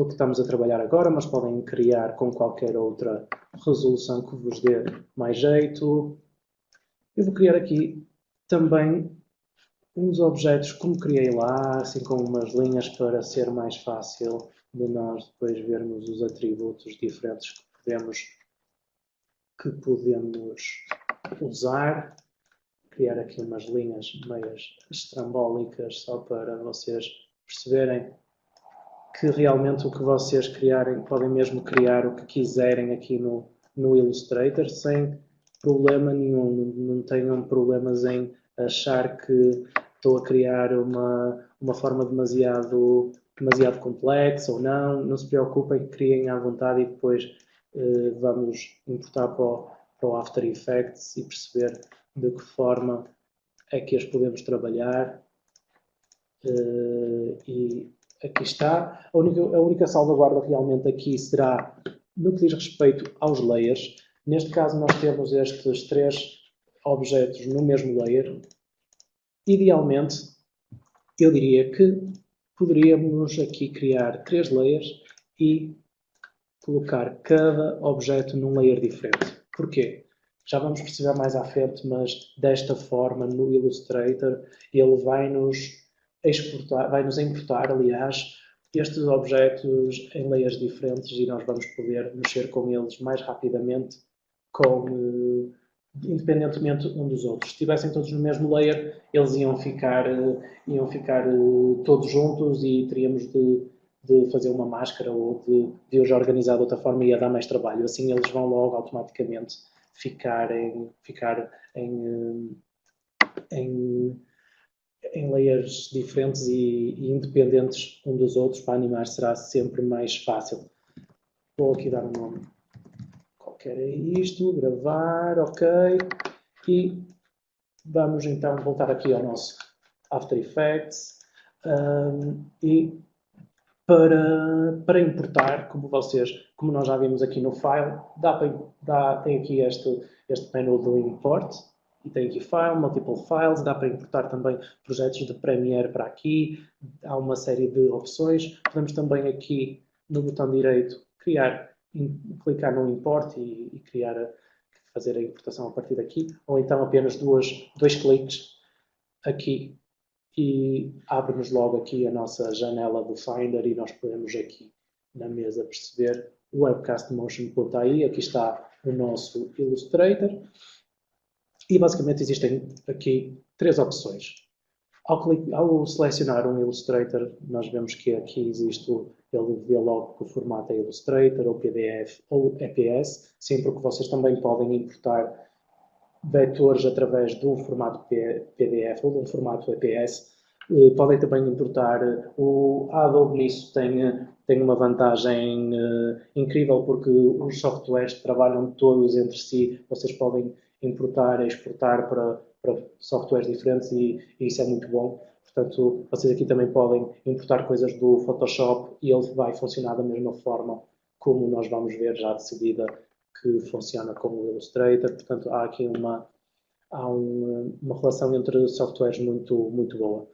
que estamos a trabalhar agora, mas podem criar com qualquer outra resolução que vos dê mais jeito. Eu vou criar aqui também uns objetos como criei lá, assim com umas linhas para ser mais fácil de nós depois vermos os atributos diferentes que podemos usar. Criar aqui umas linhas meias estrambólicas só para vocês perceberem que realmente o que vocês criarem, podem mesmo criar o que quiserem aqui no Illustrator sem problema nenhum. Não tenham problemas em achar que estou a criar uma forma demasiado complexa ou não. Não se preocupem, criem à vontade e depois vamos importar para o After Effects e perceber de que forma é que as podemos trabalhar. E aqui está. A única salvaguarda realmente aqui será no que diz respeito aos layers. Neste caso nós temos estes 3 objetos no mesmo layer. Idealmente, eu diria que poderíamos aqui criar 3 layers e colocar cada objeto num layer diferente. Porquê? Já vamos perceber mais à frente, mas desta forma no Illustrator ele vai-nos importar, aliás, estes objetos em layers diferentes e nós vamos poder mexer com eles mais rapidamente, independentemente um dos outros. Se estivessem todos no mesmo layer, eles iam ficar todos juntos e teríamos de fazer uma máscara ou de os organizar de outra forma e ia dar mais trabalho. Assim eles vão logo automaticamente ficar em layers diferentes e independentes um dos outros. Para animar será sempre mais fácil. Vou aqui dar um nome qualquer a isto, gravar, ok, e vamos então voltar aqui ao nosso After Effects e para importar, como nós já vimos aqui no file, tem aqui este menu do import e tem aqui file, multiple files, dá para importar também projetos de Premiere para aqui, há uma série de opções. Podemos também aqui no botão direito clicar no import e fazer a importação a partir daqui, ou então apenas dois cliques aqui e abre-nos logo aqui a nossa janela do Finder e nós podemos aqui na mesa perceber o webcastmotion.ai, aqui está o nosso Illustrator e basicamente existem aqui 3 opções. Ao selecionar um Illustrator, nós vemos que aqui existe, ele vê logo que o formato é Illustrator, ou PDF, ou EPS, sim, porque vocês também podem importar vetores através de um formato PDF ou de um formato EPS. Podem também importar, o Adobe nisso tem uma vantagem incrível, porque os softwares trabalham todos entre si, vocês podem importar e exportar para softwares diferentes e isso é muito bom. Portanto, vocês aqui também podem importar coisas do Photoshop e ele vai funcionar da mesma forma como nós vamos ver já de seguida que funciona com o Illustrator. Portanto, há aqui uma relação entre softwares muito, muito boa.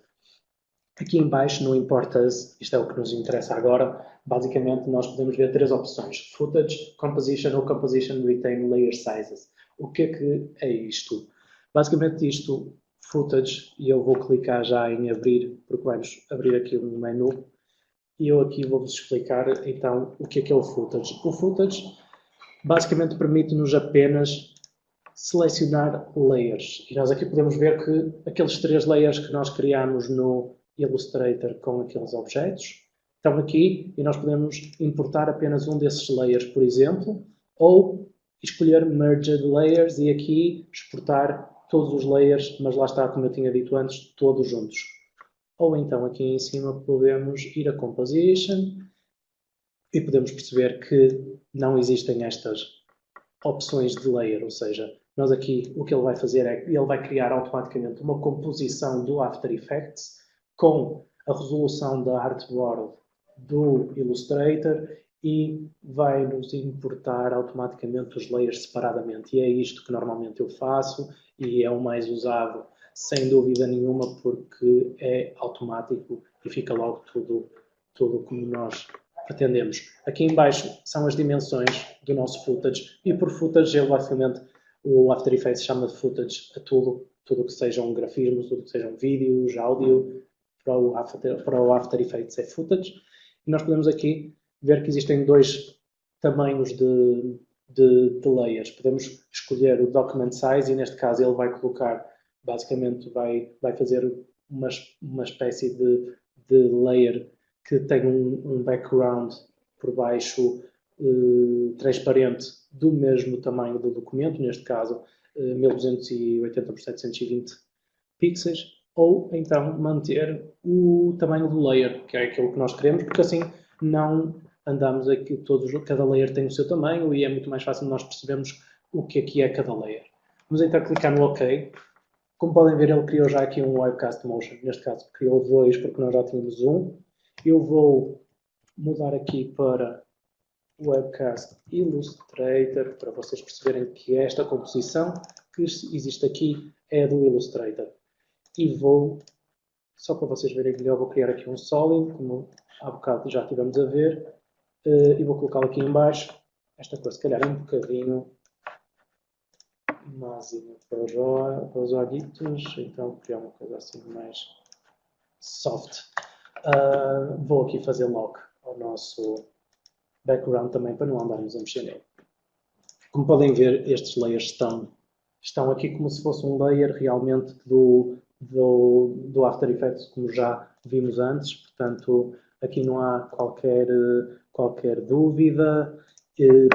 Aqui em baixo, no Import As, isto é o que nos interessa agora, basicamente nós podemos ver 3 opções: Footage, Composition ou Composition Retain Layer Sizes. O que é isto? Basicamente isto, Footage, e eu vou clicar já em abrir, porque vai-nos abrir aqui um menu, e eu aqui vou-vos explicar então o que é o Footage. O Footage basicamente permite-nos apenas selecionar layers. E nós aqui podemos ver que aqueles 3 layers que nós criamos no Illustrator com aqueles objetos estão aqui e nós podemos importar apenas um desses layers, por exemplo, ou escolher Merged Layers e aqui exportar todos os layers, mas lá está, como eu tinha dito antes, todos juntos. Ou então aqui em cima podemos ir a Composition e podemos perceber que não existem estas opções de layer, ou seja, nós aqui o que ele vai fazer é que ele vai criar automaticamente uma composição do After Effects com a resolução da Artboard do Illustrator e vai-nos importar automaticamente os layers separadamente. E é isto que normalmente eu faço e é o mais usado, sem dúvida nenhuma, porque é automático e fica logo tudo como nós pretendemos. Aqui em baixo são as dimensões do nosso footage e por footage ele basicamente o After Effects chama de footage a tudo que sejam grafismos, tudo que sejam vídeos, áudio, para o After Effects é footage. E nós podemos aqui ver que existem dois tamanhos de layers. Podemos escolher o document size e neste caso ele vai colocar, basicamente vai fazer uma espécie de layer que tem um background por baixo transparente do mesmo tamanho do documento, neste caso 1280 por 720 pixels, ou então manter o tamanho do layer, que é aquilo que nós queremos, porque assim não andamos aqui cada layer tem o seu tamanho e é muito mais fácil nós percebermos o que aqui é cada layer. Vamos então clicar no OK. Como podem ver, ele criou já aqui um Webcast Motion, neste caso criou dois, porque nós já tínhamos um. Eu vou mudar aqui para Webcast Illustrator, para vocês perceberem que esta composição que existe aqui é do Illustrator. E vou, só para vocês verem melhor, vou criar aqui um sólido, como há bocado já estivemos a ver, e vou colocá-lo aqui em baixo. Esta cor se calhar é um bocadinho mazinha para os olhitos, então vou criar uma coisa assim mais soft. Vou aqui fazer lock ao nosso background também para não andarmos a mexer nele. Como podem ver, estes layers estão aqui como se fosse um layer realmente do After Effects, como já vimos antes, portanto aqui não há qualquer dúvida.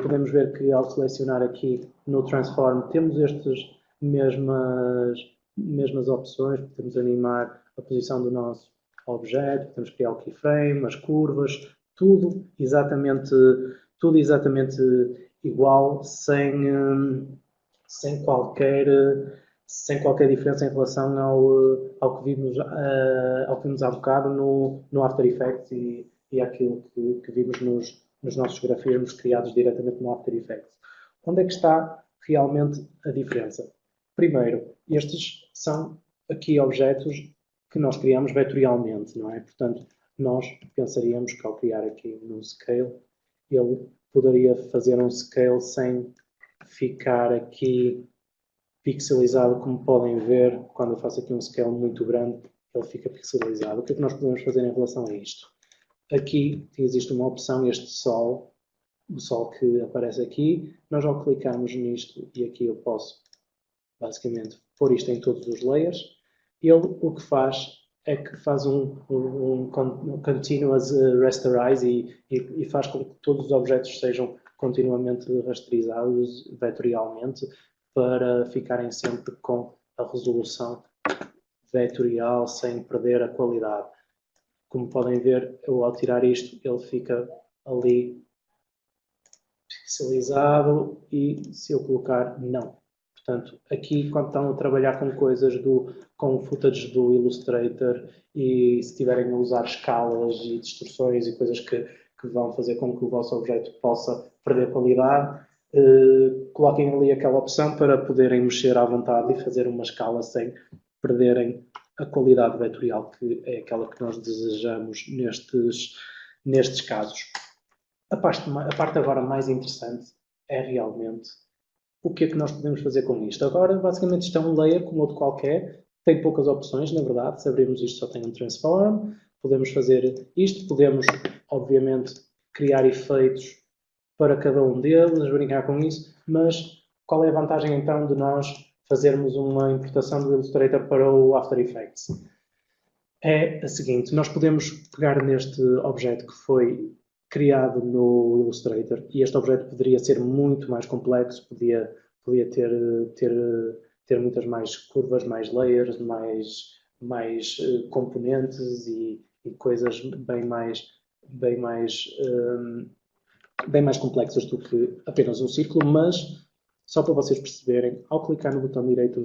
Podemos ver que ao selecionar aqui no Transform temos estas mesmas opções, podemos animar a posição do nosso objeto, podemos criar o keyframe, as curvas, tudo exatamente igual, sem qualquer diferença em relação ao que vimos há bocado no After Effects e àquilo que vimos nos nossos grafismos criados diretamente no After Effects. Onde é que está realmente a diferença? Primeiro, estes são aqui objetos que nós criamos vetorialmente, não é? Portanto, nós pensaríamos que ao criar aqui no Scale, ele poderia fazer um Scale sem ficar aqui pixelizado, como podem ver, quando eu faço aqui um Scale muito grande, ele fica pixelizado. O que é que nós podemos fazer em relação a isto? Aqui existe uma opção, este sol, o sol que aparece aqui, nós ao clicarmos nisto, e aqui eu posso basicamente pôr isto em todos os layers, ele o que faz é que faz um continuous rasterize e faz com que todos os objetos sejam continuamente rasterizados vetorialmente para ficarem sempre com a resolução vetorial sem perder a qualidade. Como podem ver, eu ao tirar isto, ele fica ali pixelizado e se eu colocar, não. Portanto, aqui quando estão a trabalhar com coisas com footage do Illustrator e se estiverem a usar escalas e distorções e coisas que vão fazer com que o vosso objeto possa perder qualidade, coloquem ali aquela opção para poderem mexer à vontade e fazer uma escala sem perderem a qualidade vetorial, que é aquela que nós desejamos nestes casos. A parte agora mais interessante é realmente o que é que nós podemos fazer com isto. Agora, basicamente, isto é um layer como outro qualquer, tem poucas opções, na verdade. Se abrirmos isto, só tem um transform. Podemos fazer isto, podemos, obviamente, criar efeitos para cada um deles, brincar com isso, mas qual é a vantagem, então, de nós fazermos uma importação do Illustrator para o After Effects? É a seguinte, nós podemos pegar neste objeto que foi criado no Illustrator e este objeto poderia ser muito mais complexo, podia ter muitas mais curvas, mais layers, mais componentes e coisas bem mais complexas do que apenas um círculo, mas só para vocês perceberem, ao clicar no botão direito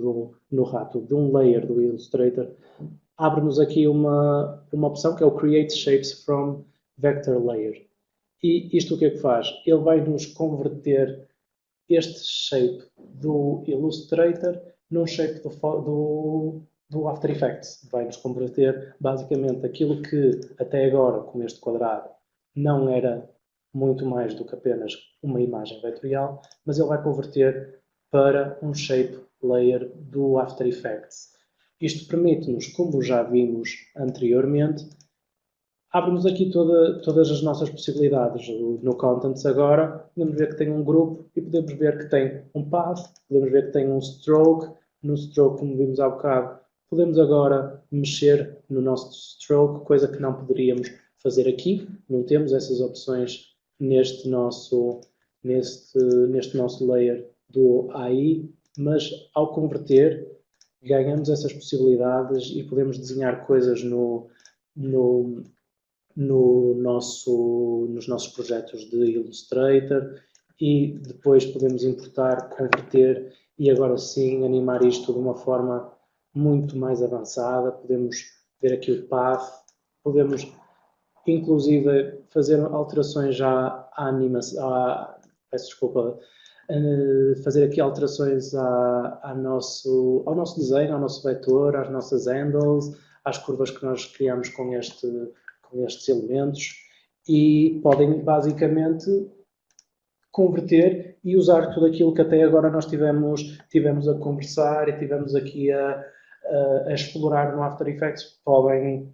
no rato de um layer do Illustrator, abre-nos aqui uma opção que é o Create Shapes from Vector Layer. E isto o que é que faz? Ele vai nos converter este shape do Illustrator num shape do After Effects. Vai nos converter basicamente aquilo que até agora, com este quadrado, não era muito mais do que apenas uma imagem vetorial, mas ele vai converter para um shape layer do After Effects. Isto permite-nos, como já vimos anteriormente, abre-nos aqui todas as nossas possibilidades. No Contents agora, podemos ver que tem um grupo e podemos ver que tem um path, podemos ver que tem um stroke. No stroke, como vimos há bocado, podemos agora mexer no nosso stroke, coisa que não poderíamos fazer aqui. Não temos essas opções neste nosso layer do AI, mas ao converter, ganhamos essas possibilidades e podemos desenhar coisas nos nossos projetos de Illustrator e depois podemos importar, converter e agora sim animar isto de uma forma muito mais avançada. Podemos ver aqui o path, podemos inclusive fazer alterações já à animação, peço desculpa, fazer aqui alterações ao nosso desenho, ao nosso vetor, às nossas handles, às curvas que nós criamos com estes elementos e podem basicamente converter e usar tudo aquilo que até agora nós tivemos a conversar e tivemos aqui a explorar no After Effects, podem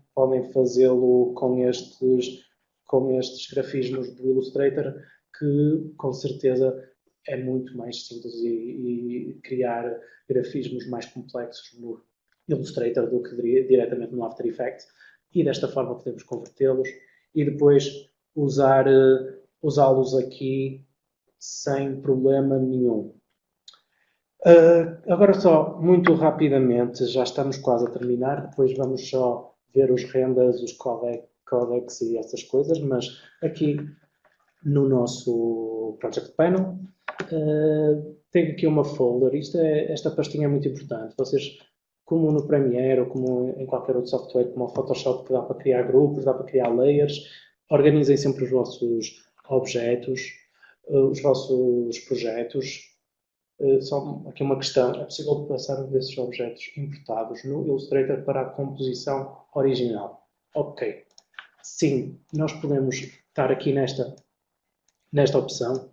fazê-lo com estes grafismos do Illustrator, que com certeza é muito mais simples e criar grafismos mais complexos no Illustrator do que diretamente no After Effects. E desta forma podemos convertê-los e depois usá-los aqui sem problema nenhum. Agora só, muito rapidamente, já estamos quase a terminar, depois vamos só ver os renders, os codecs e essas coisas, mas aqui no nosso Project Panel tenho aqui uma folder. Esta pastinha é muito importante. Vocês, como no Premiere ou como em qualquer outro software, como o Photoshop, que dá para criar grupos, dá para criar layers, organizem sempre os vossos objetos, os vossos projetos. Só aqui uma questão, é possível passar desses objetos importados no Illustrator para a composição original? Ok. Sim, nós podemos estar aqui nesta opção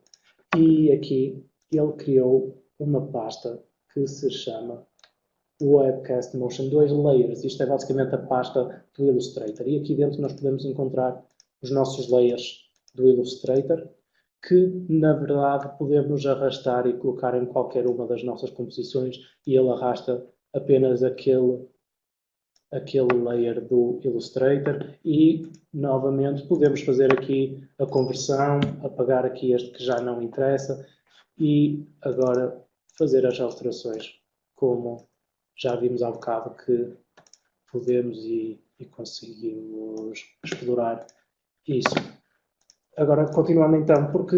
e aqui ele criou uma pasta que se chama Webcast Motion 2 Layers. Isto é basicamente a pasta do Illustrator e aqui dentro nós podemos encontrar os nossos layers do Illustrator, que na verdade podemos arrastar e colocar em qualquer uma das nossas composições e ele arrasta apenas aquele layer do Illustrator e novamente podemos fazer aqui a conversão, apagar aqui este que já não interessa e agora fazer as alterações como já vimos há bocado que podemos e conseguimos explorar isso. Agora, continuando então, porque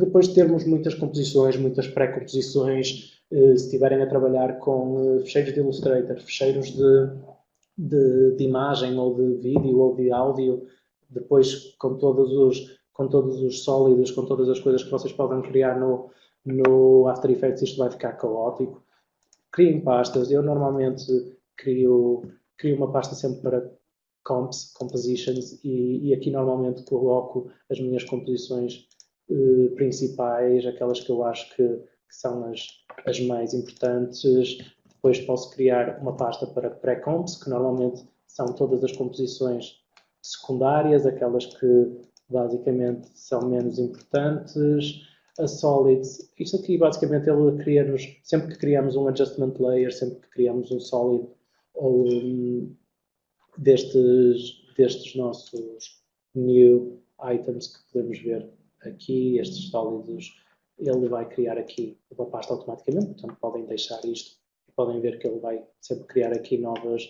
depois de termos muitas composições, muitas pré-composições, se estiverem a trabalhar com fecheiros de Illustrator, fecheiros de imagem ou de vídeo ou de áudio, depois com todos os sólidos, com todas as coisas que vocês podem criar no After Effects, isto vai ficar caótico. Criem pastas. Eu normalmente crio uma pasta sempre para compositions e aqui normalmente coloco as minhas composições principais, aquelas que eu acho que são as mais importantes. Depois posso criar uma pasta para pré-comps, que normalmente são todas as composições secundárias, aquelas que basicamente são menos importantes. A Solids, isto aqui basicamente ele cria-nos, sempre que criamos um adjustment layer, sempre que criamos um solid ou destes nossos new items que podemos ver aqui, estes sólidos, ele vai criar aqui uma pasta automaticamente, portanto podem deixar isto e podem ver que ele vai sempre criar aqui novas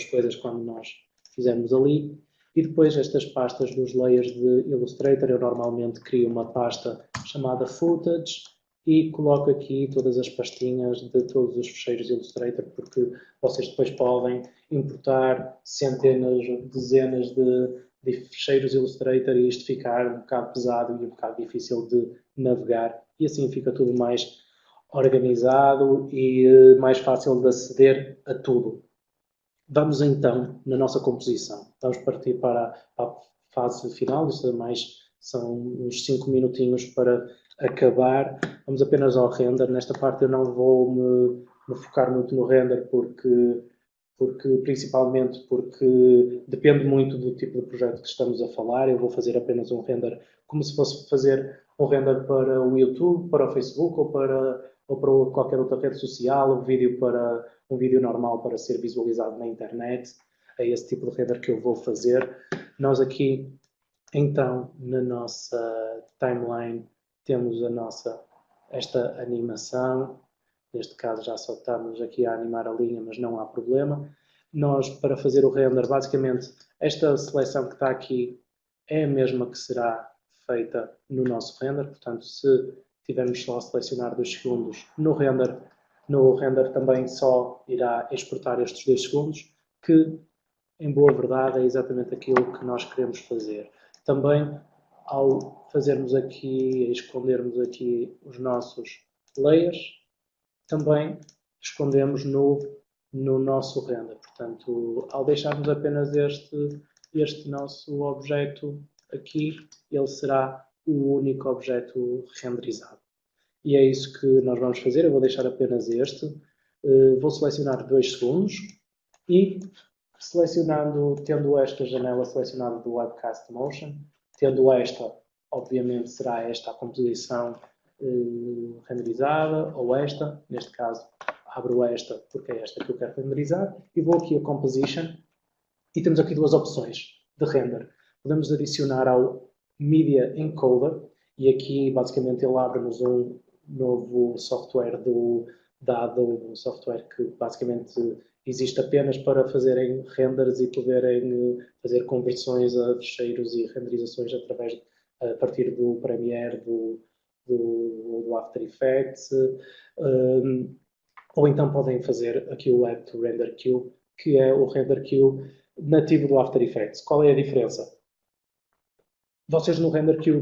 coisas quando nós fizermos ali. E depois estas pastas dos layers de Illustrator, eu normalmente crio uma pasta chamada Footage e coloco aqui todas as pastinhas de todos os fecheiros Illustrator, porque vocês depois podem importar centenas, dezenas de de fecheiros Illustrator e isto ficar um bocado pesado e um bocado difícil de navegar, e assim fica tudo mais organizado e mais fácil de aceder a tudo. Vamos então na nossa composição. Vamos partir para a fase final, isto é mais, são uns 5 minutinhos para acabar. Vamos apenas ao render. Nesta parte eu não vou me focar muito no render principalmente porque depende muito do tipo de projeto que estamos a falar. Eu vou fazer apenas um render como se fosse fazer um render para o YouTube, para o Facebook ou para qualquer outra rede social, um vídeo normal para ser visualizado na internet. É esse tipo de render que eu vou fazer. Nós aqui, então, na nossa timeline, temos esta animação. Neste caso já só estamos aqui a animar a linha, mas não há problema. Nós, para fazer o render, basicamente, esta seleção que está aqui é a mesma que será feita no nosso render. Portanto, se tivermos só a selecionar 2 segundos, no render também só irá exportar estes 2 segundos, que, em boa verdade, é exatamente aquilo que nós queremos fazer. Também, ao fazermos aqui, escondermos aqui os nossos layers, também escondemos no nosso render. Portanto, ao deixarmos apenas este nosso objeto aqui, ele será o único objeto renderizado. E é isso que nós vamos fazer. Eu vou deixar apenas este. Vou selecionar 2 segundos e tendo esta janela selecionada do Webcast Motion, tendo esta, obviamente será esta a composição renderizada, ou esta, neste caso abro esta porque é esta que eu quero renderizar, e vou aqui a Composition, e temos aqui 2 opções de render. Podemos adicionar ao Media Encoder, e aqui basicamente ele abre-nos um novo software da Adobe, um software que basicamente existe apenas para fazerem renders e poderem fazer conversões a fecheiros e renderizações a partir do Premiere, do After Effects, ou então podem fazer aqui o Add to Render Queue, que é o Render Queue nativo do After Effects. Qual é a diferença? Vocês no Render Queue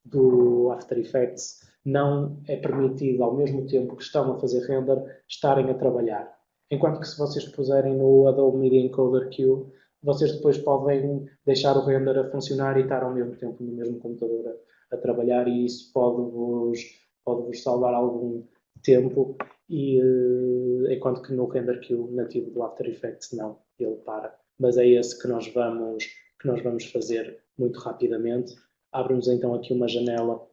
do After Effects não é permitido, ao mesmo tempo que estão a fazer render, estarem a trabalhar. Enquanto que se vocês puserem no Adobe Media Encoder Queue, vocês depois podem deixar o render a funcionar e estar ao mesmo tempo no mesmo computador a trabalhar, e isso pode-vos salvar algum tempo, enquanto que no Render Queue nativo do After Effects não, ele para. Mas é esse que nós vamos fazer muito rapidamente. Abre-nos então aqui uma janela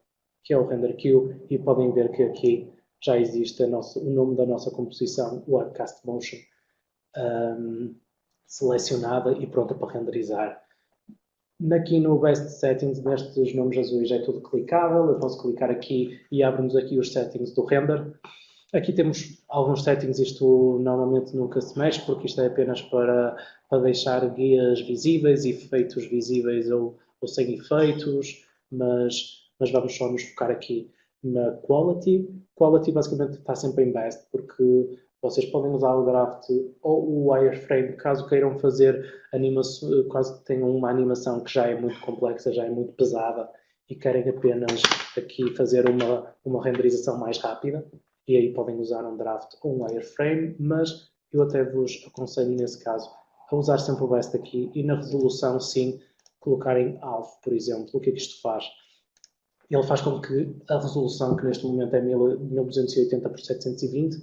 que é o Render Queue, e podem ver que aqui já existe o nome da nossa composição, o Webcast Motion, selecionada e pronta para renderizar. Aqui no Best Settings, nestes nomes azuis, é tudo clicável. Eu posso clicar aqui e abre-nos aqui os settings do render. Aqui temos alguns settings, isto normalmente nunca se mexe, porque isto é apenas para deixar guias visíveis, efeitos visíveis ou sem efeitos, mas vamos só nos focar aqui na Quality. Quality basicamente está sempre em Best, porque vocês podem usar o Draft ou o Wireframe, caso queiram fazer caso tenham uma animação que já é muito complexa, já é muito pesada, e querem apenas aqui fazer uma renderização mais rápida, e aí podem usar um Draft ou um Wireframe, mas eu até vos aconselho nesse caso a usar sempre o Best aqui, e na resolução sim, colocar em ALF, por exemplo. O que é que isto faz? Ele faz com que a resolução, que neste momento é 1280 por 720,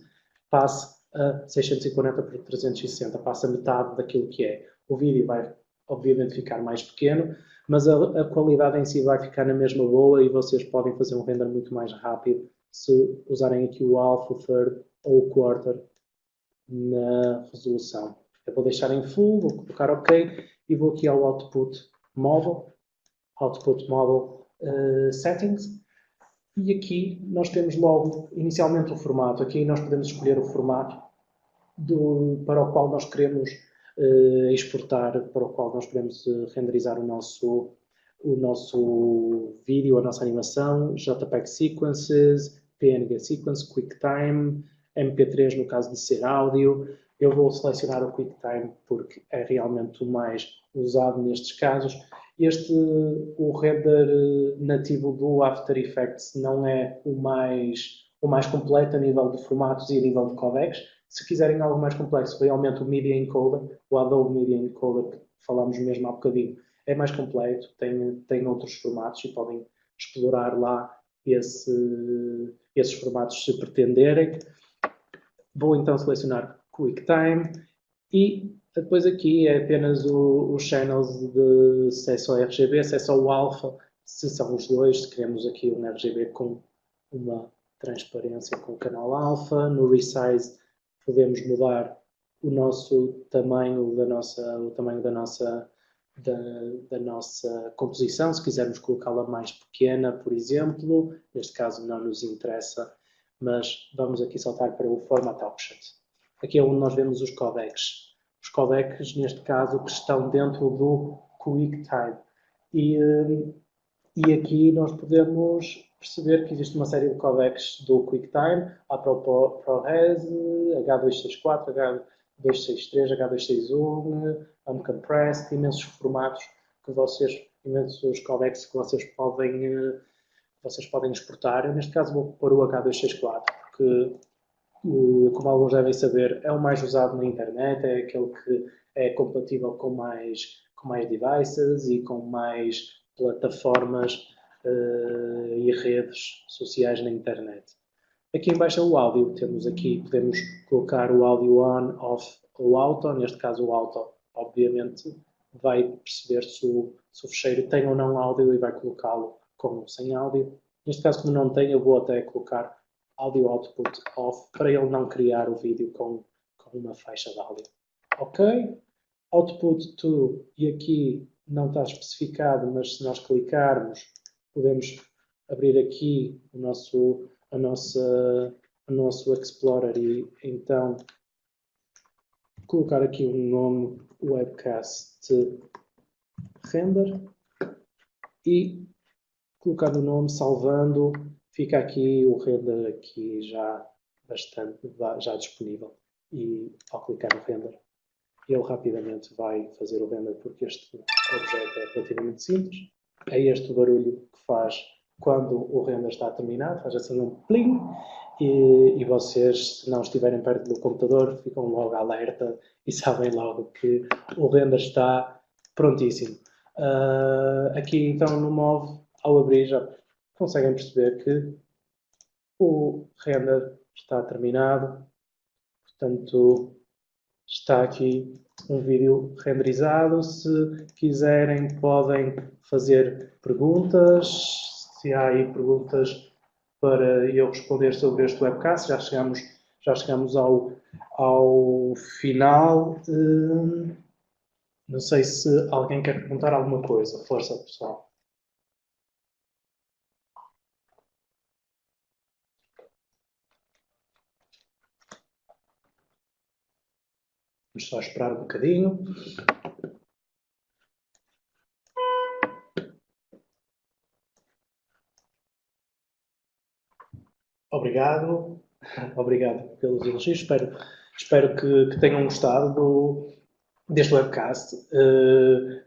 passe a 640 por 360, passa metade daquilo que é. O vídeo vai, obviamente, ficar mais pequeno, mas a qualidade em si vai ficar na mesma boa, e vocês podem fazer um render muito mais rápido se usarem aqui o half, o third ou o quarter na resolução. Eu vou deixar em full, vou colocar OK, e vou aqui ao Output Model Settings, e aqui nós temos logo inicialmente o formato. Aqui nós podemos escolher o formato para o qual nós queremos exportar, para o qual nós queremos renderizar o nosso vídeo, a nossa animação: JPEG Sequences, PNG Sequence, QuickTime, MP3 no caso de ser áudio. Eu vou selecionar o QuickTime porque é realmente o mais usado nestes casos. O render nativo do After Effects não é o mais completo a nível de formatos e a nível de codecs. Se quiserem algo mais complexo, realmente o Media Encoder, o Adobe Media Encoder, que falámos mesmo há bocadinho, é mais completo, tem outros formatos e podem explorar lá esses formatos se pretenderem. Vou então selecionar QuickTime e depois aqui é apenas os channels de acesso ao RGB, acesso ao alpha, se são os dois, se queremos aqui um RGB com uma transparência com o canal alpha. No resize podemos mudar o nosso tamanho o tamanho da nossa composição, se quisermos colocá-la mais pequena, por exemplo. Neste caso não nos interessa, mas vamos aqui saltar para o Format Options. Aqui é onde nós vemos os codecs. Os codecs, neste caso, que estão dentro do QuickTime. E aqui nós podemos perceber que existe uma série de codecs do QuickTime, há ProRes, H264, H263, H261, Uncompressed, imensos formatos imensos codecs que vocês podem exportar. Eu, neste caso, vou pôr o H264, porque, como alguns devem saber, é o mais usado na internet, é aquele que é compatível com mais devices e com mais plataformas e redes sociais na internet. Aqui em baixo é o áudio. Podemos colocar o áudio on, off ou auto. Neste caso o auto, obviamente, vai perceber se o fecheiro tem ou não áudio e vai colocá-lo com ou sem áudio. Neste caso, como não tem, eu vou até colocar audio output off para ele não criar o vídeo com uma faixa de áudio. Ok? Output to, e aqui não está especificado, mas se nós clicarmos, podemos abrir aqui o nosso Explorer e então colocar aqui um nome webcast render e colocar o nome, salvando, fica aqui o render aqui já disponível. E ao clicar no render, ele rapidamente vai fazer o render porque este objeto é relativamente simples. É este o barulho que faz quando o render está terminado, faz assim um plim, e vocês, se não estiverem perto do computador, ficam logo alerta e sabem logo que o render está prontíssimo. Aqui então no MOV, ao abrir, já conseguem perceber que o render está terminado. Portanto, está aqui um vídeo renderizado. Se quiserem, podem fazer perguntas. Se há aí perguntas para eu responder sobre este webcast, já chegamos ao final. Não sei se alguém quer perguntar alguma coisa. Força, pessoal. Vamos só esperar um bocadinho. Obrigado pelos elogios. Espero que tenham gostado deste webcast.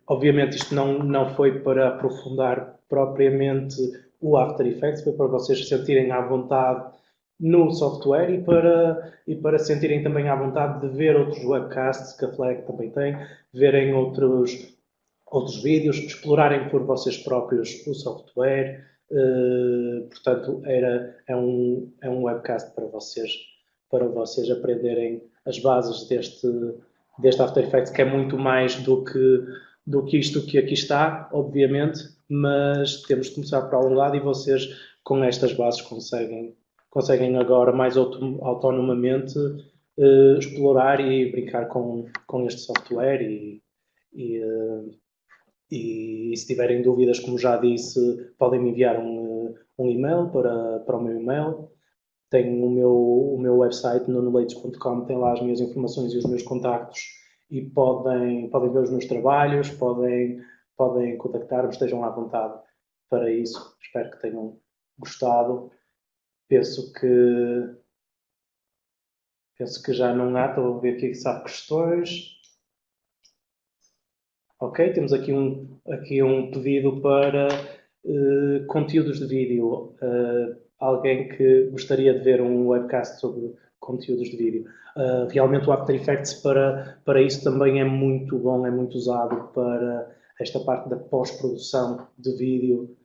Obviamente isto não foi para aprofundar propriamente o After Effects, foi para vocês se sentirem à vontade no software e para sentirem também à vontade de ver outros webcasts que a Flag também tem, verem outros vídeos, explorarem por vocês próprios o software. Portanto, é um webcast para vocês aprenderem as bases deste After Effects, que é muito mais do que isto que aqui está, obviamente, mas temos de começar por algum lado e vocês, com estas bases, conseguem agora mais autonomamente explorar e brincar com este software e se tiverem dúvidas, como já disse, podem me enviar um e-mail para o meu e-mail. Tem o meu website, nunoleites.com, tem lá as minhas informações e os meus contactos e podem ver os meus trabalhos, podem contactar-me, estejam à vontade para isso. Espero que tenham gostado. Penso que Penso que já não há, estou a ver aqui se há questões. Ok, temos aqui um pedido para conteúdos de vídeo. Alguém que gostaria de ver um webcast sobre conteúdos de vídeo. Realmente o After Effects para isso também é muito bom, é muito usado para esta parte da pós-produção de vídeo,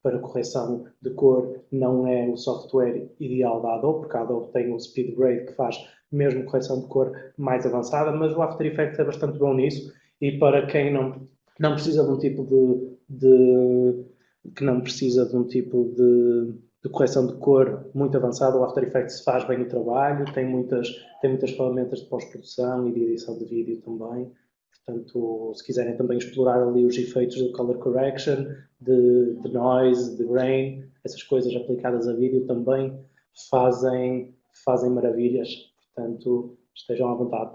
para correção de cor. Não é o software ideal da Adobe, porque a Adobe tem o SpeedGrade que faz mesmo correção de cor mais avançada, mas o After Effects é bastante bom nisso. E para quem não precisa de um tipo que não precisa de um tipo de correção de cor muito avançado, o After Effects faz bem o trabalho, tem muitas ferramentas de pós-produção e de edição de vídeo também. Portanto, se quiserem também explorar ali os efeitos de color correction, de noise, de grain, essas coisas aplicadas a vídeo também fazem maravilhas. Portanto, estejam à vontade.